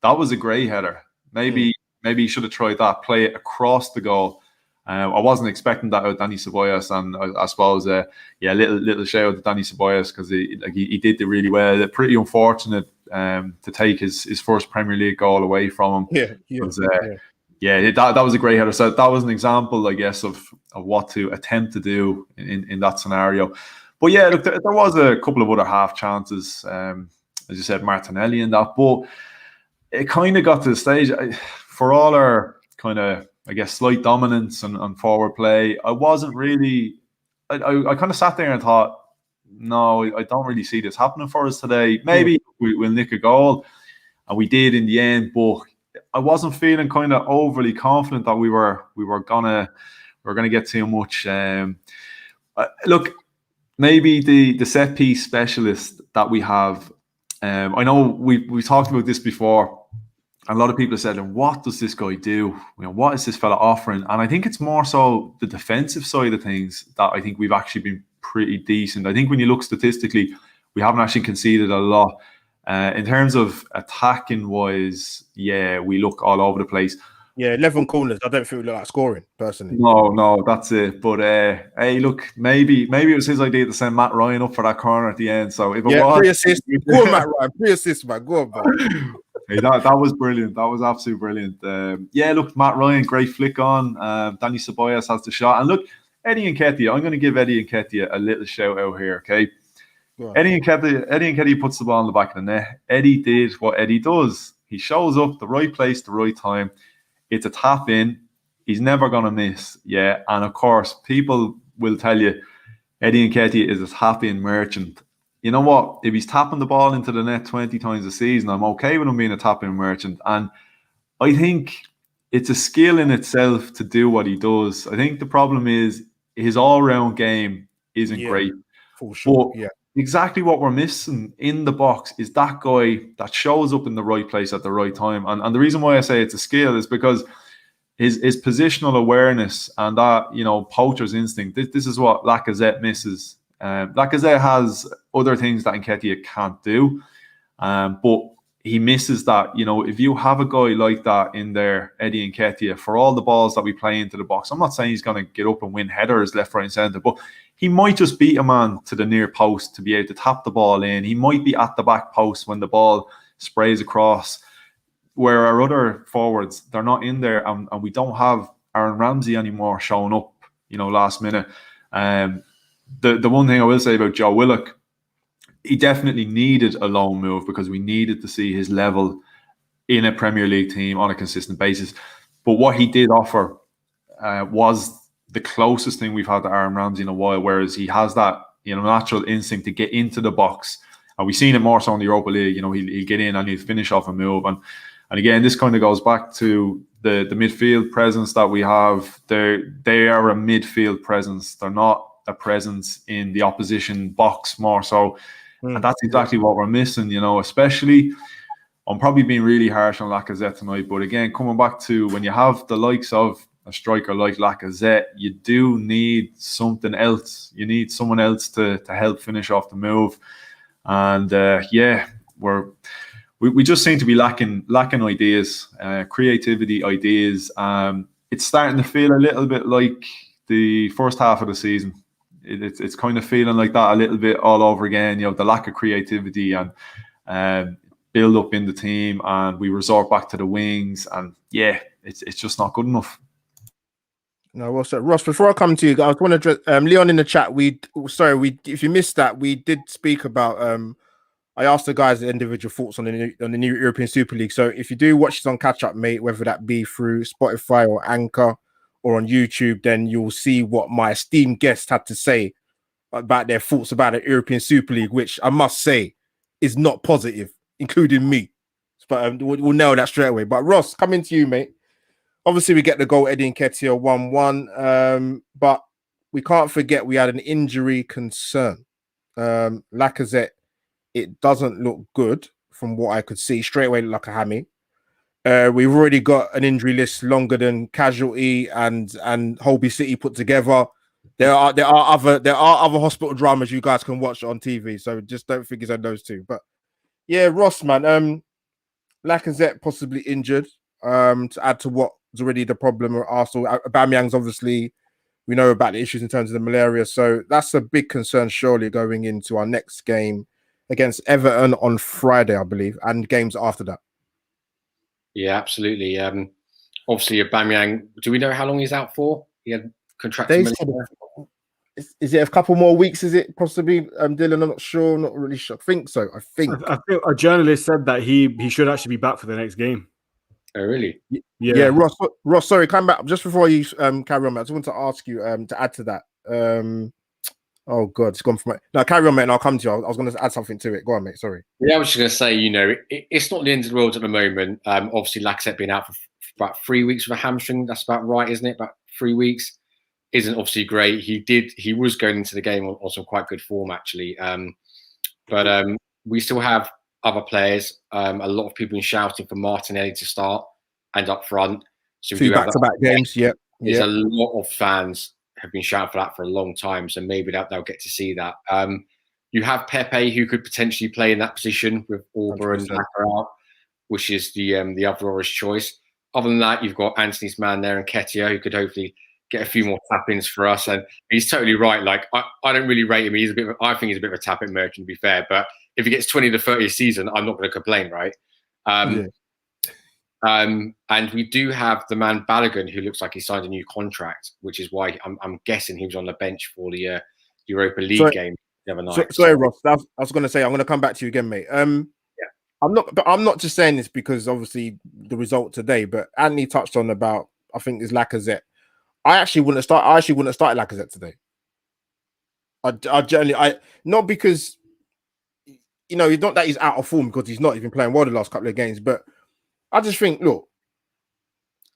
That was a great header. Maybe he should have tried that, play it across the goal. I wasn't expecting that out of Dani Ceballos, and I suppose, little shout out to Dani Ceballos because he did it really well. Pretty unfortunate to take his first Premier League goal away from him. That was a great header. So that was an example, I guess, of what to attempt to do in that scenario. But yeah, look, there was a couple of other half chances, as you said, Martinelli in that, but it kind of got to the stage, for all our kind of, I guess, slight dominance and forward play, I wasn't really, I kind of sat there and thought, no, I don't really see this happening for us today. Maybe we'll nick a goal, and we did in the end, but I wasn't feeling kind of overly confident that we were gonna get too much. Look, maybe the set piece specialist that we have, I know we talked about this before. A lot of people have said, what does this guy do? What is this fella offering? And I think it's more so the defensive side of things that I think we've actually been pretty decent. I think when you look statistically, we haven't actually conceded a lot. In terms of attacking wise, we look all over the place. Yeah, 11 corners. I don't feel we look like scoring, personally. No, that's it. But hey, look, maybe it was his idea to send Matt Ryan up for that corner at the end. So if it was, pre-assist. Go on, Matt Ryan. Pre-assist, man. Go on, man. Hey, that was brilliant. That was absolutely brilliant. Look, Matt Ryan, great flick on. Dani Ceballos has the shot. And look, Eddie Nketiah, I'm going to give Eddie Nketiah a little shout out here, okay? Right. Eddie Nketiah puts the ball in the back of the net. Eddie did what Eddie does. He shows up the right place, the right time. It's a tap in. He's never going to miss. Yeah, and of course, people will tell you Eddie Nketiah is a tap in merchant. You know what? If he's tapping the ball into the net 20 times a season, I'm okay with him being a tap in merchant. And I think it's a skill in itself to do what he does. I think the problem is his all-round game isn't great. For sure. But exactly what we're missing in the box is that guy that shows up in the right place at the right time. And the reason why I say it's a skill is because his positional awareness and that, poacher's instinct, this is what Lacazette misses. Lacazette has other things that Nketiah can't do, but he misses that. You know, if you have a guy like that in there, Eddie Nketiah, for all the balls that we play into the box, I'm not saying he's going to get up and win headers left, right, and centre, but he might just beat a man to the near post to be able to tap the ball in. He might be at the back post when the ball sprays across, where our other forwards, they're not in there, and we don't have Aaron Ramsey anymore showing up, you know, last minute. The one thing I will say about Joe Willock, he definitely needed a loan move because we needed to see his level in a Premier League team on a consistent basis. But what he did offer was the closest thing we've had to Aaron Ramsey in a while, whereas he has that, you know, natural instinct to get into the box. And we've seen it more so in the Europa League. You know, he'll get in and he'll finish off a move. And again, this kind of goes back to the midfield presence that we have. They are a midfield presence. They're not a presence in the opposition box more so. And that's exactly what we're missing, you know, especially, I'm probably being really harsh on Lacazette tonight, but again, coming back to when you have the likes of a striker like Lacazette, you do need something else. You need someone else to help finish off the move. And we just seem to be lacking ideas, creativity, ideas. It's starting to feel a little bit like the first half of the season. It's kind of feeling like that a little bit all over again. You know, the lack of creativity and build up in the team, and we resort back to the wings, and it's just not good enough. No, well, so Ross, before I come to you, I want to address Leon in the chat. If you missed that, we did speak about. I asked the guys the individual thoughts on the new European Super League. So if you do watch this on catch up, mate, whether that be through Spotify or Anchor or on YouTube, then you'll see what my esteemed guests had to say about their thoughts about the European Super League, which I must say is not positive, including me. But we'll nail that straight away. But Ross, coming to you, mate. Obviously, we get the goal, Eddie Nketiah 1-1. But we can't forget we had an injury concern. Lacazette, it doesn't look good from what I could see. Straight away, like a hammy. We've already got an injury list longer than Casualty and Holby City put together. There are other hospital dramas you guys can watch on TV. So just don't focus on those two. But yeah, Ross, man, Lacazette possibly injured. To add to what's already the problem with Arsenal, Aubameyang's obviously, we know about the issues in terms of the malaria. So that's a big concern, surely, going into our next game against Everton on Friday, I believe, and games after that. Yeah, absolutely. Obviously, Aubameyang, do we know how long he's out for? He had contracted. Is it a couple more weeks? Is it possibly, Dylan? I'm not sure. Not really sure. I think so. I think a journalist said that he should actually be back for the next game. Oh, really? Yeah. Ross, sorry, come back just before you carry on, mate. I just want to ask you to add to that. Oh God, it's gone from no. Carry on, mate, and I'll come to you. I was going to add something to it. Go on, mate. Sorry. Yeah, I was just going to say, you know, it's not the end of the world at the moment. Obviously, Lacazette being out for about 3 weeks with a hamstring. That's about right, isn't it? About 3 weeks isn't obviously great. He was going into the game on some quite good form actually. But we still have other players. A lot of people been shouting for Martinelli to start and up front. So two back-to-back games. Yeah, there's a lot of fans have been shouting for that for a long time. So maybe they'll get to see that. You have Pepe, who could potentially play in that position with Auber and Lacazette out, which is the other Orange choice. Other than that, you've got Anthony's man there and Nketiah, who could hopefully get a few more tap-ins for us. And he's totally right. Like I don't really rate him. I think he's a bit of a tap-in merchant, to be fair. But if he gets 20 to 30 a season, I'm not going to complain, right? And we do have the man Balogun, who looks like he signed a new contract, which is why I'm guessing he was on the bench for the Europa League game the other night. Sorry, Ross. I was going to say I'm going to come back to you again, mate. I'm not just saying this because obviously the result today, but Anthony touched on about, I think it's Lacazette. I actually wouldn't have started Lacazette today. I generally not because, you know, it's not that he's out of form, because he's not even playing well the last couple of games, but I just think, look,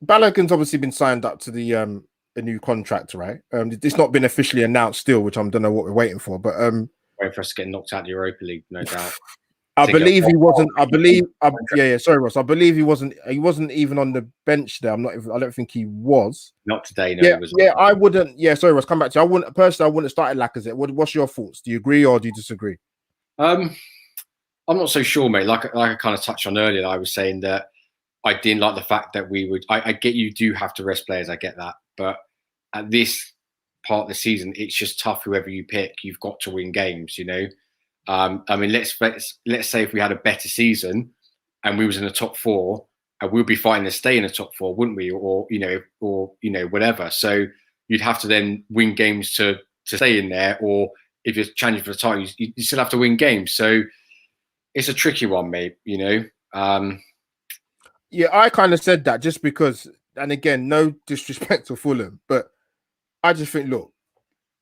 Balogun's obviously been signed up to the a new contract, right? It's not been officially announced still, which I don't know what we're waiting for, but waiting for us to get knocked out of the Europa League, no doubt. I believe he wasn't. Sorry, Ross. I believe he wasn't. He wasn't even on the bench there. I don't think he was. Not today. No. I wouldn't. Yeah, sorry, Ross. Come back to you. I wouldn't personally. I wouldn't have started Lacazette. What's your thoughts? Do you agree or do you disagree? I'm not so sure, mate. Like I kind of touched on earlier, I was saying that I didn't like the fact that we would. I get you do have to rest players. I get that, but at this part of the season, it's just tough. Whoever you pick, you've got to win games. You know, I mean, let's say if we had a better season and we was in the top four, and we'll be fighting to stay in the top four, wouldn't we? Or whatever. So you'd have to then win games to stay in there, or if you're challenging for the title, you still have to win games. So it's a tricky one, mate. You know. Yeah, I kind of said that just because, and again, no disrespect to Fulham, but I just think, look,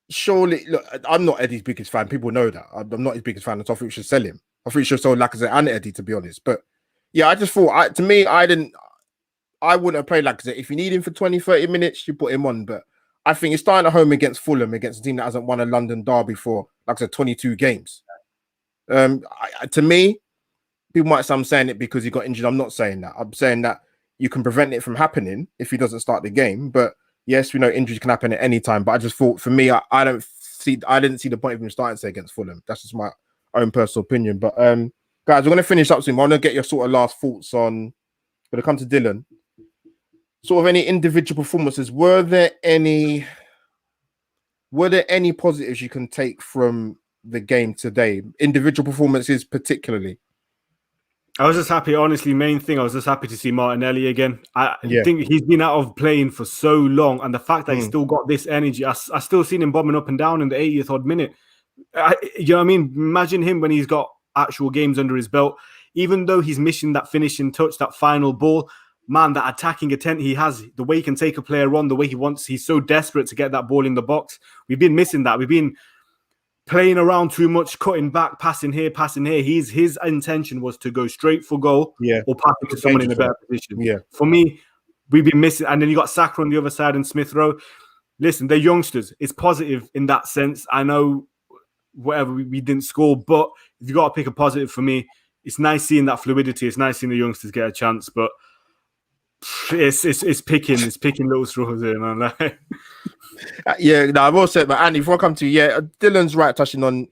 surely, look, I'm not Eddie's biggest fan. People know that. I'm not his biggest fan. I think we should sell him. I think we should sell Lacazette and Eddie, to be honest. But yeah, I just thought, I wouldn't have played Lacazette. If you need him for 20, 30 minutes, you put him on. But I think it's starting at home against Fulham, against a team that hasn't won a London derby for, like I said, 22 games. To me, people might say I'm saying it because he got injured. I'm not saying that. I'm saying that you can prevent it from happening if he doesn't start the game. But yes, we know injuries can happen at any time. But I just thought, for me, I didn't see the point of him starting, say, against Fulham. That's just my own personal opinion. But guys, we're going to finish up soon. I want to get your sort of last thoughts on. Going to come to Dylan. Sort of any individual performances. Were there any positives you can take from the game today? Individual performances, particularly. I was just happy, honestly, main thing, I was just happy to see Martinelli again. I think he's been out of playing for so long, and the fact that he's still got this energy, I still seen him bombing up and down in the 80th odd minute. You know what I mean? Imagine him when he's got actual games under his belt. Even though he's missing that finishing touch, that final ball, man, that attacking intent he has, the way he can take a player on, the way he's so desperate to get that ball in the box. We've been missing that. We've been playing around too much, cutting back, passing here. His intention was to go straight for goal or pass it to someone in a better position. Yeah. For me, we've been missing. And then you got Saka on the other side and Smith Rowe. Listen, they're youngsters. It's positive in that sense. I know whatever we didn't score, but if you got to pick a positive for me, it's nice seeing that fluidity. It's nice seeing the youngsters get a chance, but it's picking little straws here, man. I will say, but Andy, before I come to you, Dylan's right, touching on,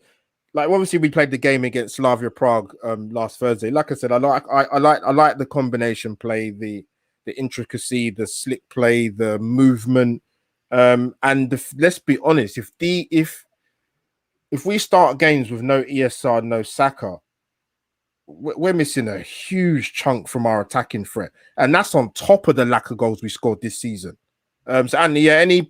like, obviously we played the game against Slavia Prague last Thursday. Like I said, I like the combination play, the intricacy, the slick play, the movement, and let's be honest, if we start games with no ESR, no Saka, we're missing a huge chunk from our attacking threat, and that's on top of the lack of goals we scored this season. So Andy, any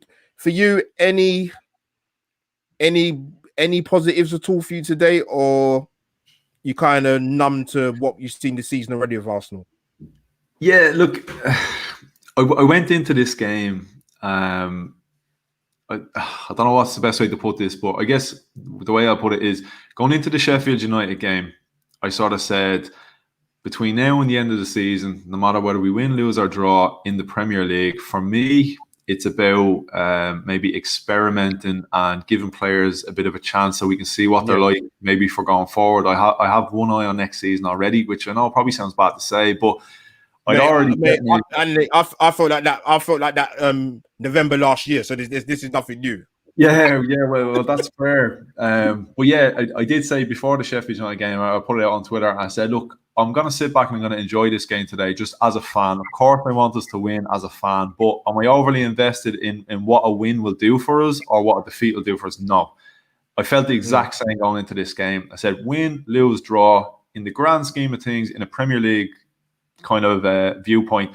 positives at all for you today, or you kind of numb to what you've seen this season already of Arsenal? Yeah, look, I went into this game. I don't know what's the best way to put this, but I guess the way I'll put it is, going into the Sheffield United game, I sort of said, between now and the end of the season, no matter whether we win, lose, or draw in the Premier League, for me, it's about maybe experimenting and giving players a bit of a chance so we can see what they're like, maybe for going forward. I have one eye on next season already, which I know probably sounds bad to say, but I felt like that November last year, so this is nothing new. Yeah, well, that's fair. But yeah, I did say before the Sheffield United game, I put it out on Twitter, and I said, look, I'm going to sit back and I'm going to enjoy this game today just as a fan. Of course, I want us to win as a fan, but am I overly invested in what a win will do for us or what a defeat will do for us? No. I felt the exact same going into this game. I said, win, lose, draw, in the grand scheme of things, in a Premier League kind of viewpoint,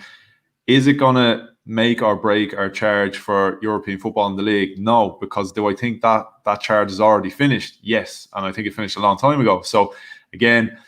is it going to make or break our charge for European football in the league? No, because do I think that charge is already finished? Yes, and I think it finished a long time ago. So again,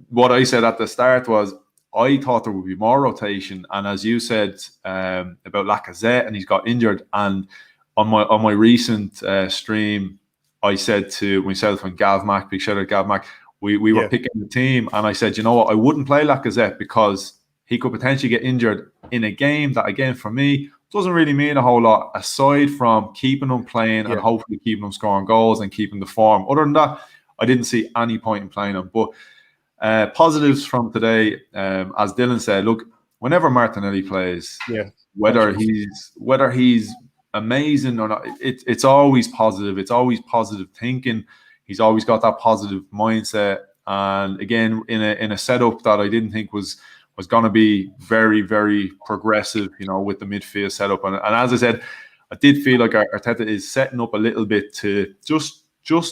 what I said at the start was I thought there would be more rotation, and as you said about Lacazette, and he's got injured, and on my recent stream, I said to myself and Gav Mack, big shout out Gav Mack, we were picking the team, and I said, you know what, I wouldn't play Lacazette because he could potentially get injured in a game that, again, for me, doesn't really mean a whole lot, aside from keeping him playing and hopefully keeping him scoring goals and keeping the form. Other than that, I didn't see any point in playing him. But positives from today, as Dylan said, look, whenever Martinelli plays, whether he's amazing or not, it's always positive. It's always positive thinking. He's always got that positive mindset. and again in a setup that I didn't think was going to be very, very progressive, with the midfield setup. And as I said, I did feel like Arteta is setting up a little bit to just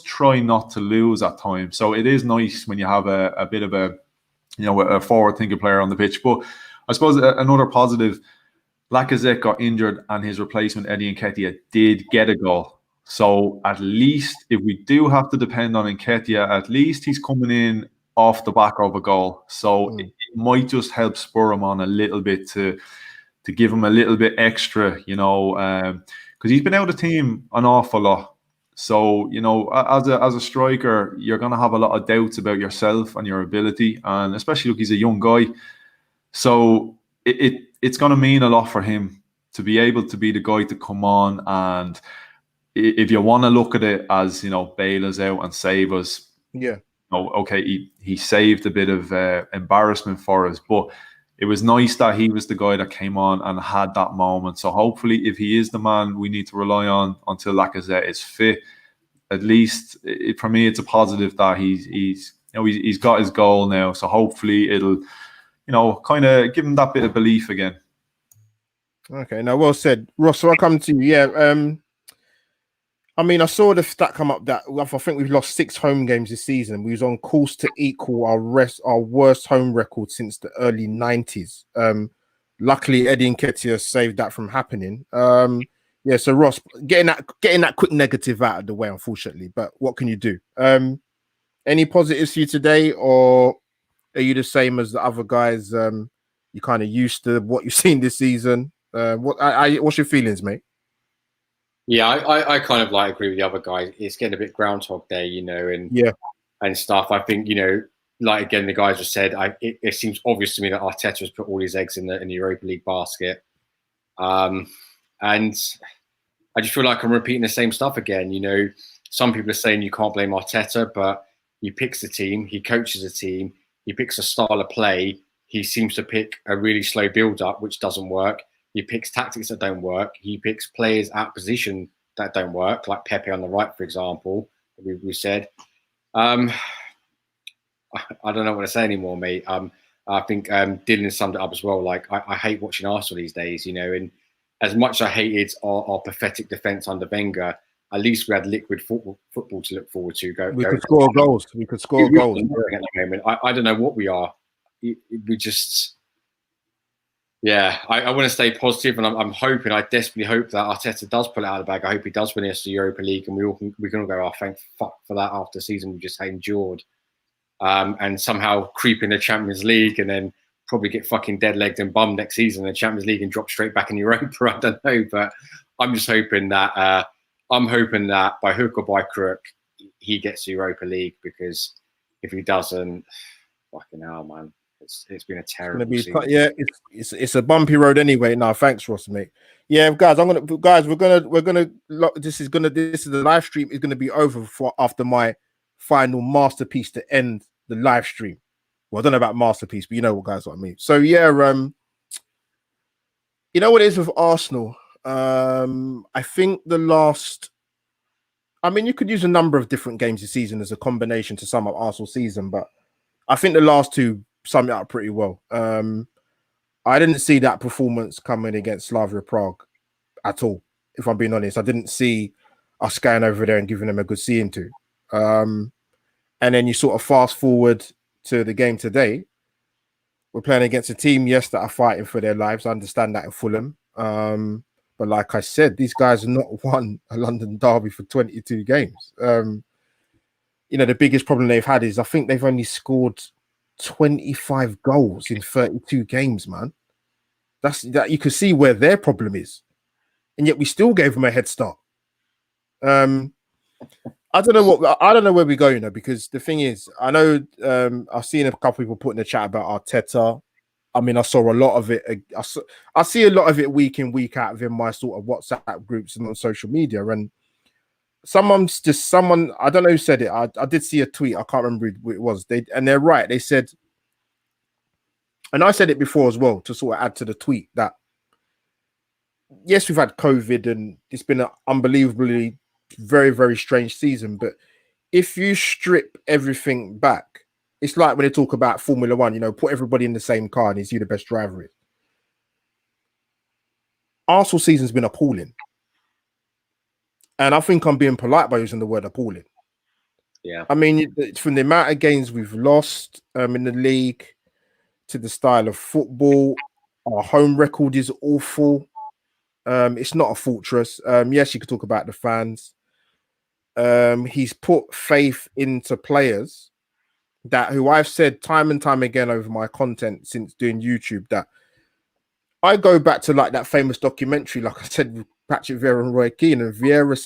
try not to lose at times. So it is nice when you have a bit of a forward-thinking player on the pitch. But I suppose another positive, Lacazette got injured and his replacement, Eddie Nketiah, did get a goal. So at least if we do have to depend on Nketiah, at least he's coming in off the back of a goal. So it might just help spur him on a little bit to give him a little bit extra, because he's been out of the team an awful lot. So, as a striker, you're going to have a lot of doubts about yourself and your ability, and especially look, he's a young guy. So it's going to mean a lot for him to be able to be the guy to come on. And if you want to look at it as, bail us out and save us, okay, he saved a bit of embarrassment for us, but it was nice that he was the guy that came on and had that moment. So hopefully, if he is the man we need to rely on until Lacazette is fit, at least for me, it's a positive that he's got his goal now. So hopefully, it'll kind of give him that bit of belief again. Okay, now well said, Ross. So I come to you. Yeah, I mean, I saw the stat come up that I think we've lost 6 home games this season. We was on course to equal our worst home record since the early 90s. Luckily, Eddie Nketiah saved that from happening. Yeah, so Ross, getting that quick negative out of the way, unfortunately. But what can you do? Any positives for you today, or are you the same as the other guys? You kind of used to what you've seen this season. What's your feelings, mate? Yeah, I kind of agree with the other guys. It's getting a bit Groundhog Day, and stuff. I think, again, the guys have said, it seems obvious to me that Arteta has put all his eggs in the Europa League basket. And I just feel like I'm repeating the same stuff again. Some people are saying you can't blame Arteta, but he picks the team, he coaches a team, he picks a style of play. He seems to pick a really slow build-up, which doesn't work. He picks tactics that don't work. He picks players out of position that don't work, like Pepe on the right, for example, we said. I don't know what to say anymore, mate. I think Dylan summed it up as well. I hate watching Arsenal these days, and as much as I hated our pathetic defence under Wenger, at least we had liquid football to look forward to. We could score goals. We could score goals. At the moment. I don't know what we are. We just... Yeah, I want to stay positive, and I'm hoping, I desperately hope that Arteta does pull it out of the bag. I hope he does win us the Europa League, and we can all go, oh, thank fuck for that after the season we just endured. And somehow creep in the Champions League and then probably get fucking dead-legged and bummed next season in the Champions League and drop straight back in Europa. I don't know, but I'm just hoping that by hook or by crook, he gets the Europa League, because if he doesn't, fucking hell, man. It's been a terrible season. Yeah, it's a bumpy road anyway. No, thanks, Ross, mate. Yeah, guys, we're gonna this is the live stream is gonna be over after my final masterpiece to end the live stream. Well, I don't know about masterpiece, but you know what I mean. So yeah, you know what it is with Arsenal. I think you could use a number of different games this season as a combination to sum up Arsenal's season, but I think the last two sum it up pretty well. I didn't see that performance coming against Slavia Prague at all. If I'm being honest, I didn't see us going over there and giving them a good seeing to. And then you sort of fast forward to the game today. We're playing against a team, yes, that are fighting for their lives. I understand that in Fulham. But like I said, these guys have not won a London derby for 22 games. The biggest problem they've had is I think they've only scored 25 goals in 32 games, man. That you can see where their problem is, and yet we still gave them a head start. I don't know where we go, because the thing is, I know I've seen a couple people put in the chat about Arteta. I mean, I saw a lot of it. I see a lot of it week in, week out within my sort of WhatsApp groups and on social media. And someone, I don't know who said it. I did see a tweet. I can't remember who it was. They're right. They said, and I said it before as well, to sort of add to the tweet, that yes, we've had COVID and it's been an unbelievably very, very strange season. But if you strip everything back, It's like when they talk about Formula One, you know, put everybody in the same car and he's who the best driver is. Arsenal season's been appalling. And I think I'm being polite by using the word appalling. Yeah. I mean, from the amount of games we've lost in the league to the style of football, our home record is awful. It's not a fortress. Yes, you could talk about the fans. He's put faith into players that who I've said time and time again over my content since doing YouTube that I go back to like that famous documentary, like I said, with Patrick Vieira and Roy Keane, and Vieira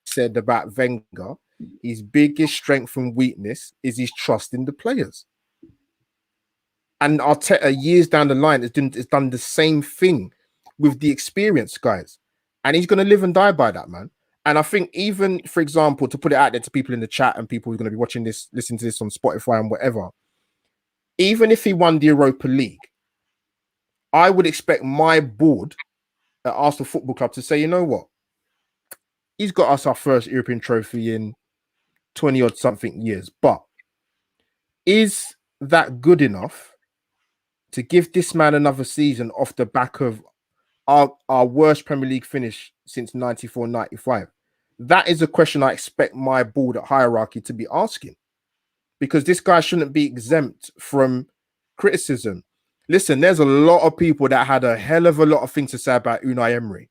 said about Wenger, his biggest strength and weakness is his trust in the players. And Arteta, years down the line, has done the same thing with the experienced guys. And he's going to live and die by that, man. And I think even, for example, to put it out there to people in the chat and people who are going to be watching this, listening to this on Spotify and whatever, even if he won the Europa League, I would expect my board at Arsenal Football Club to say, you know what? He's got us our first European trophy in 20 odd something years. But is that good enough to give this man another season off the back of our worst Premier League finish since 94-95? That is a question I expect my board at hierarchy to be asking, because this guy shouldn't be exempt from criticism. Listen, there's a lot of people that had a hell of a lot of things to say about Unai Emery.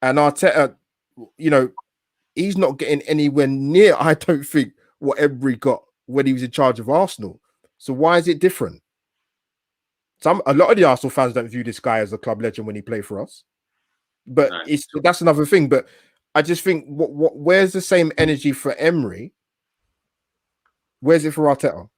And Arteta, you know, he's not getting anywhere near, I don't think, what Emery got when he was in charge of Arsenal. So why is it different? A lot of the Arsenal fans don't view this guy as a club legend when he played for us. But that's another thing. But I just think, where's the same energy for Emery? Where's it for Arteta?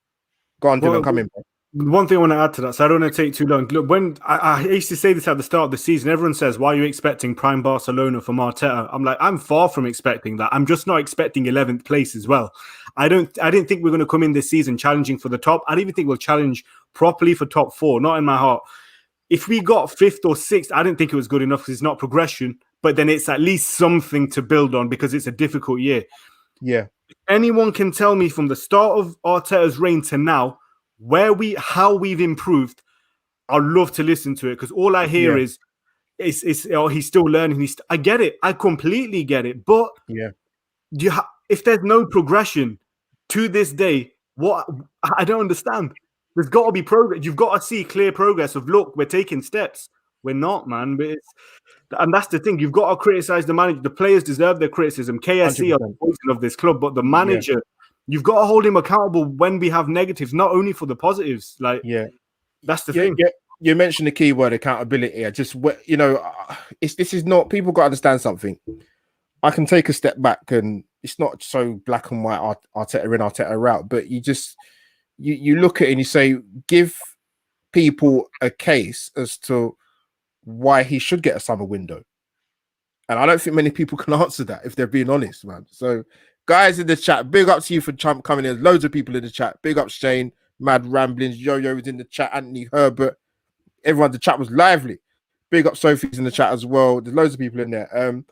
Go on, Dylan, come in, bro. One thing I want to add to that, so I don't want to take too long. Look, when I used to say this at the start of the season, everyone says, why are you expecting prime Barcelona from Arteta? I'm like, I'm far from expecting that. I'm just not expecting 11th place as well. I didn't think we're going to come in this season challenging for the top. I didn't even think we'll challenge properly for top 4, not in my heart. If we got 5th or 6th, I didn't think it was good enough because it's not progression, but then it's at least something to build on because it's a difficult year. Yeah. Anyone can tell me from the start of Arteta's reign to now, how we've improved, I'd love to listen to it because all I hear is he's still learning. I get it. I completely get it. But if there's no progression to this day, what I don't understand. There's got to be progress. You've got to see clear progress of, look, we're taking steps. We're not, man. But and that's the thing. You've got to criticize the manager. The players deserve their criticism. KSC 100%. Are the poison of this club, but the manager, you've got to hold him accountable when we have negatives, not only for the positives. That's the thing. Yeah. You mentioned the key word accountability. This is not, people got to understand something. I can take a step back, and it's not so black and white, Arteta in, Arteta out, but you look at it and you say, give people a case as to why he should get a summer window. And I don't think many people can answer that if they're being honest, man. So guys in the chat, big up to you for coming in. Loads of people in the chat. Big up Shane, Mad Ramblings, Yo-Yo was in the chat, Anthony Herbert. Everyone, the chat was lively. Big up Sophie's in the chat as well. There's loads of people in there.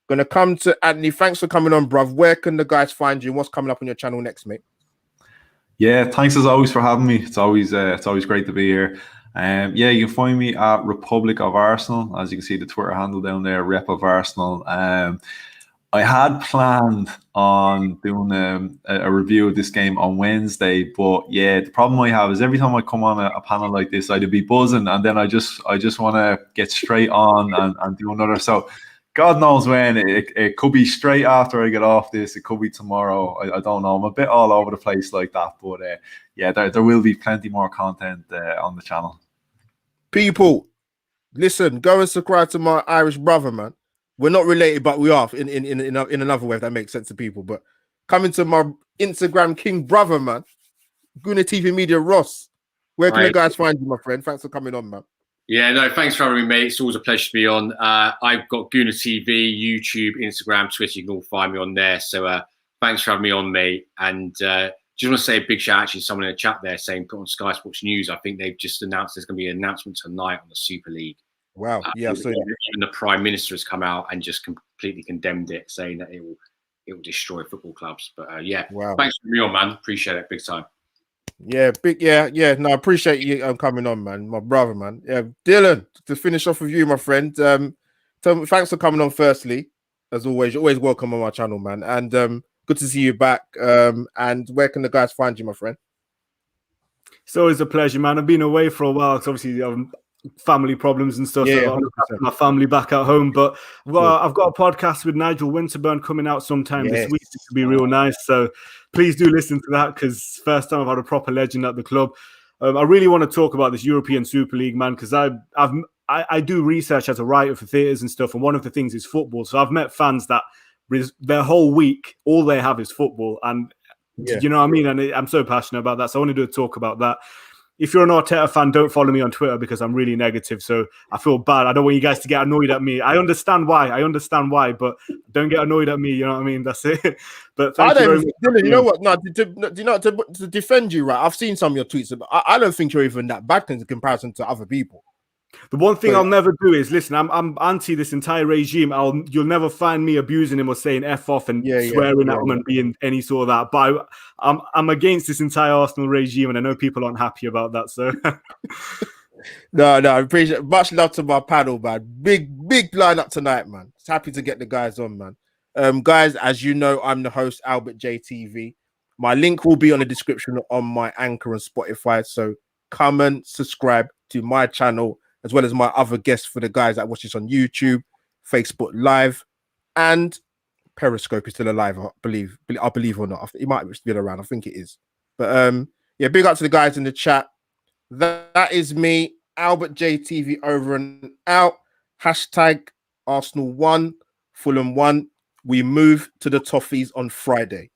Gonna come to Anthony. Thanks for coming on, bruv. Where can the guys find you and what's coming up on your channel next, mate? Yeah, thanks as always for having me. It's always great to be here. You can find me at Republic of Arsenal. As you can see, the Twitter handle down there, Rep of Arsenal. I had planned on doing a review of this game on Wednesday, but the problem I have is every time I come on a panel like this, I'd be buzzing, and then I just want to get straight on and do another. So God knows when. It could be straight after I get off this. It could be tomorrow. I don't know. I'm a bit all over the place like that. But there will be plenty more content on the channel. People, listen, go and subscribe to my Irish brother, man. We're not related, but we are in another way, if that makes sense to people. But coming to my Instagram king brother, man. Gooner TV Media Ross. Where can the guys find you, my friend? Thanks for coming on, man. Yeah, no, thanks for having me, mate. It's always a pleasure to be on. I've got Gooner TV, YouTube, Instagram, Twitter. You can all find me on there. So thanks for having me on, mate. And just want to say a big shout out to someone in the chat there saying, put on Sky Sports News, I think they've just announced there's going to be an announcement tonight on the Super League. Wow. Yeah, even the Prime Minister has come out and just completely condemned it, saying that it will it will destroy football clubs. But yeah, Wow. thanks for me on, man. Appreciate it big time. Yeah, yeah. No, I appreciate you coming on, man. My brother, man. Yeah, Dylan. To finish off with you, my friend. Thanks for coming on. Firstly, as always, you're always welcome on my channel, man. And good to see you back. And where can the guys find you, my friend? It's always a pleasure, man. I've been away for a while because obviously family problems and stuff. Yeah, so I look after my family back at home. But I've got a podcast with Nigel Winterburn coming out sometime this week. It could be real nice. So please do listen to that because first time I've had a proper legend at the club. I really want to talk about this European Super League, man, because I do research as a writer for theatres and stuff. And one of the things is football. So I've met fans that their whole week, all they have is football. And you know what I mean? And I'm so passionate about that. So I want to do a talk about that. If you're an Arteta fan, don't follow me on Twitter because I'm really negative. So I feel bad. I don't want you guys to get annoyed at me. I understand why, but don't get annoyed at me. You know what I mean? That's it. But thank you very much. Dylan, you know what? No, to defend you, right? I've seen some of your tweets, but I don't think you're even that bad in comparison to other people. The one thing I'll never do is listen. I'm anti this entire regime. You'll never find me abusing him or saying "f off" and swearing at him and being any sort of that. But I'm against this entire Arsenal regime, and I know people aren't happy about that. So no, I appreciate it. Much love to my panel, man. Big lineup tonight, man. It's happy to get the guys on, man. Guys, as you know, I'm the host, Albert JTV. My link will be on the description on my Anchor and Spotify. So come and subscribe to my channel, as well as my other guests for the guys that watch this on YouTube, Facebook Live, and Periscope is still alive, I believe or not. It might be still around. I think it is. But yeah, big up to the guys in the chat. That is me, Albert JTV, over and out. Hashtag Arsenal 1, Fulham 1. We move to the Toffees on Friday.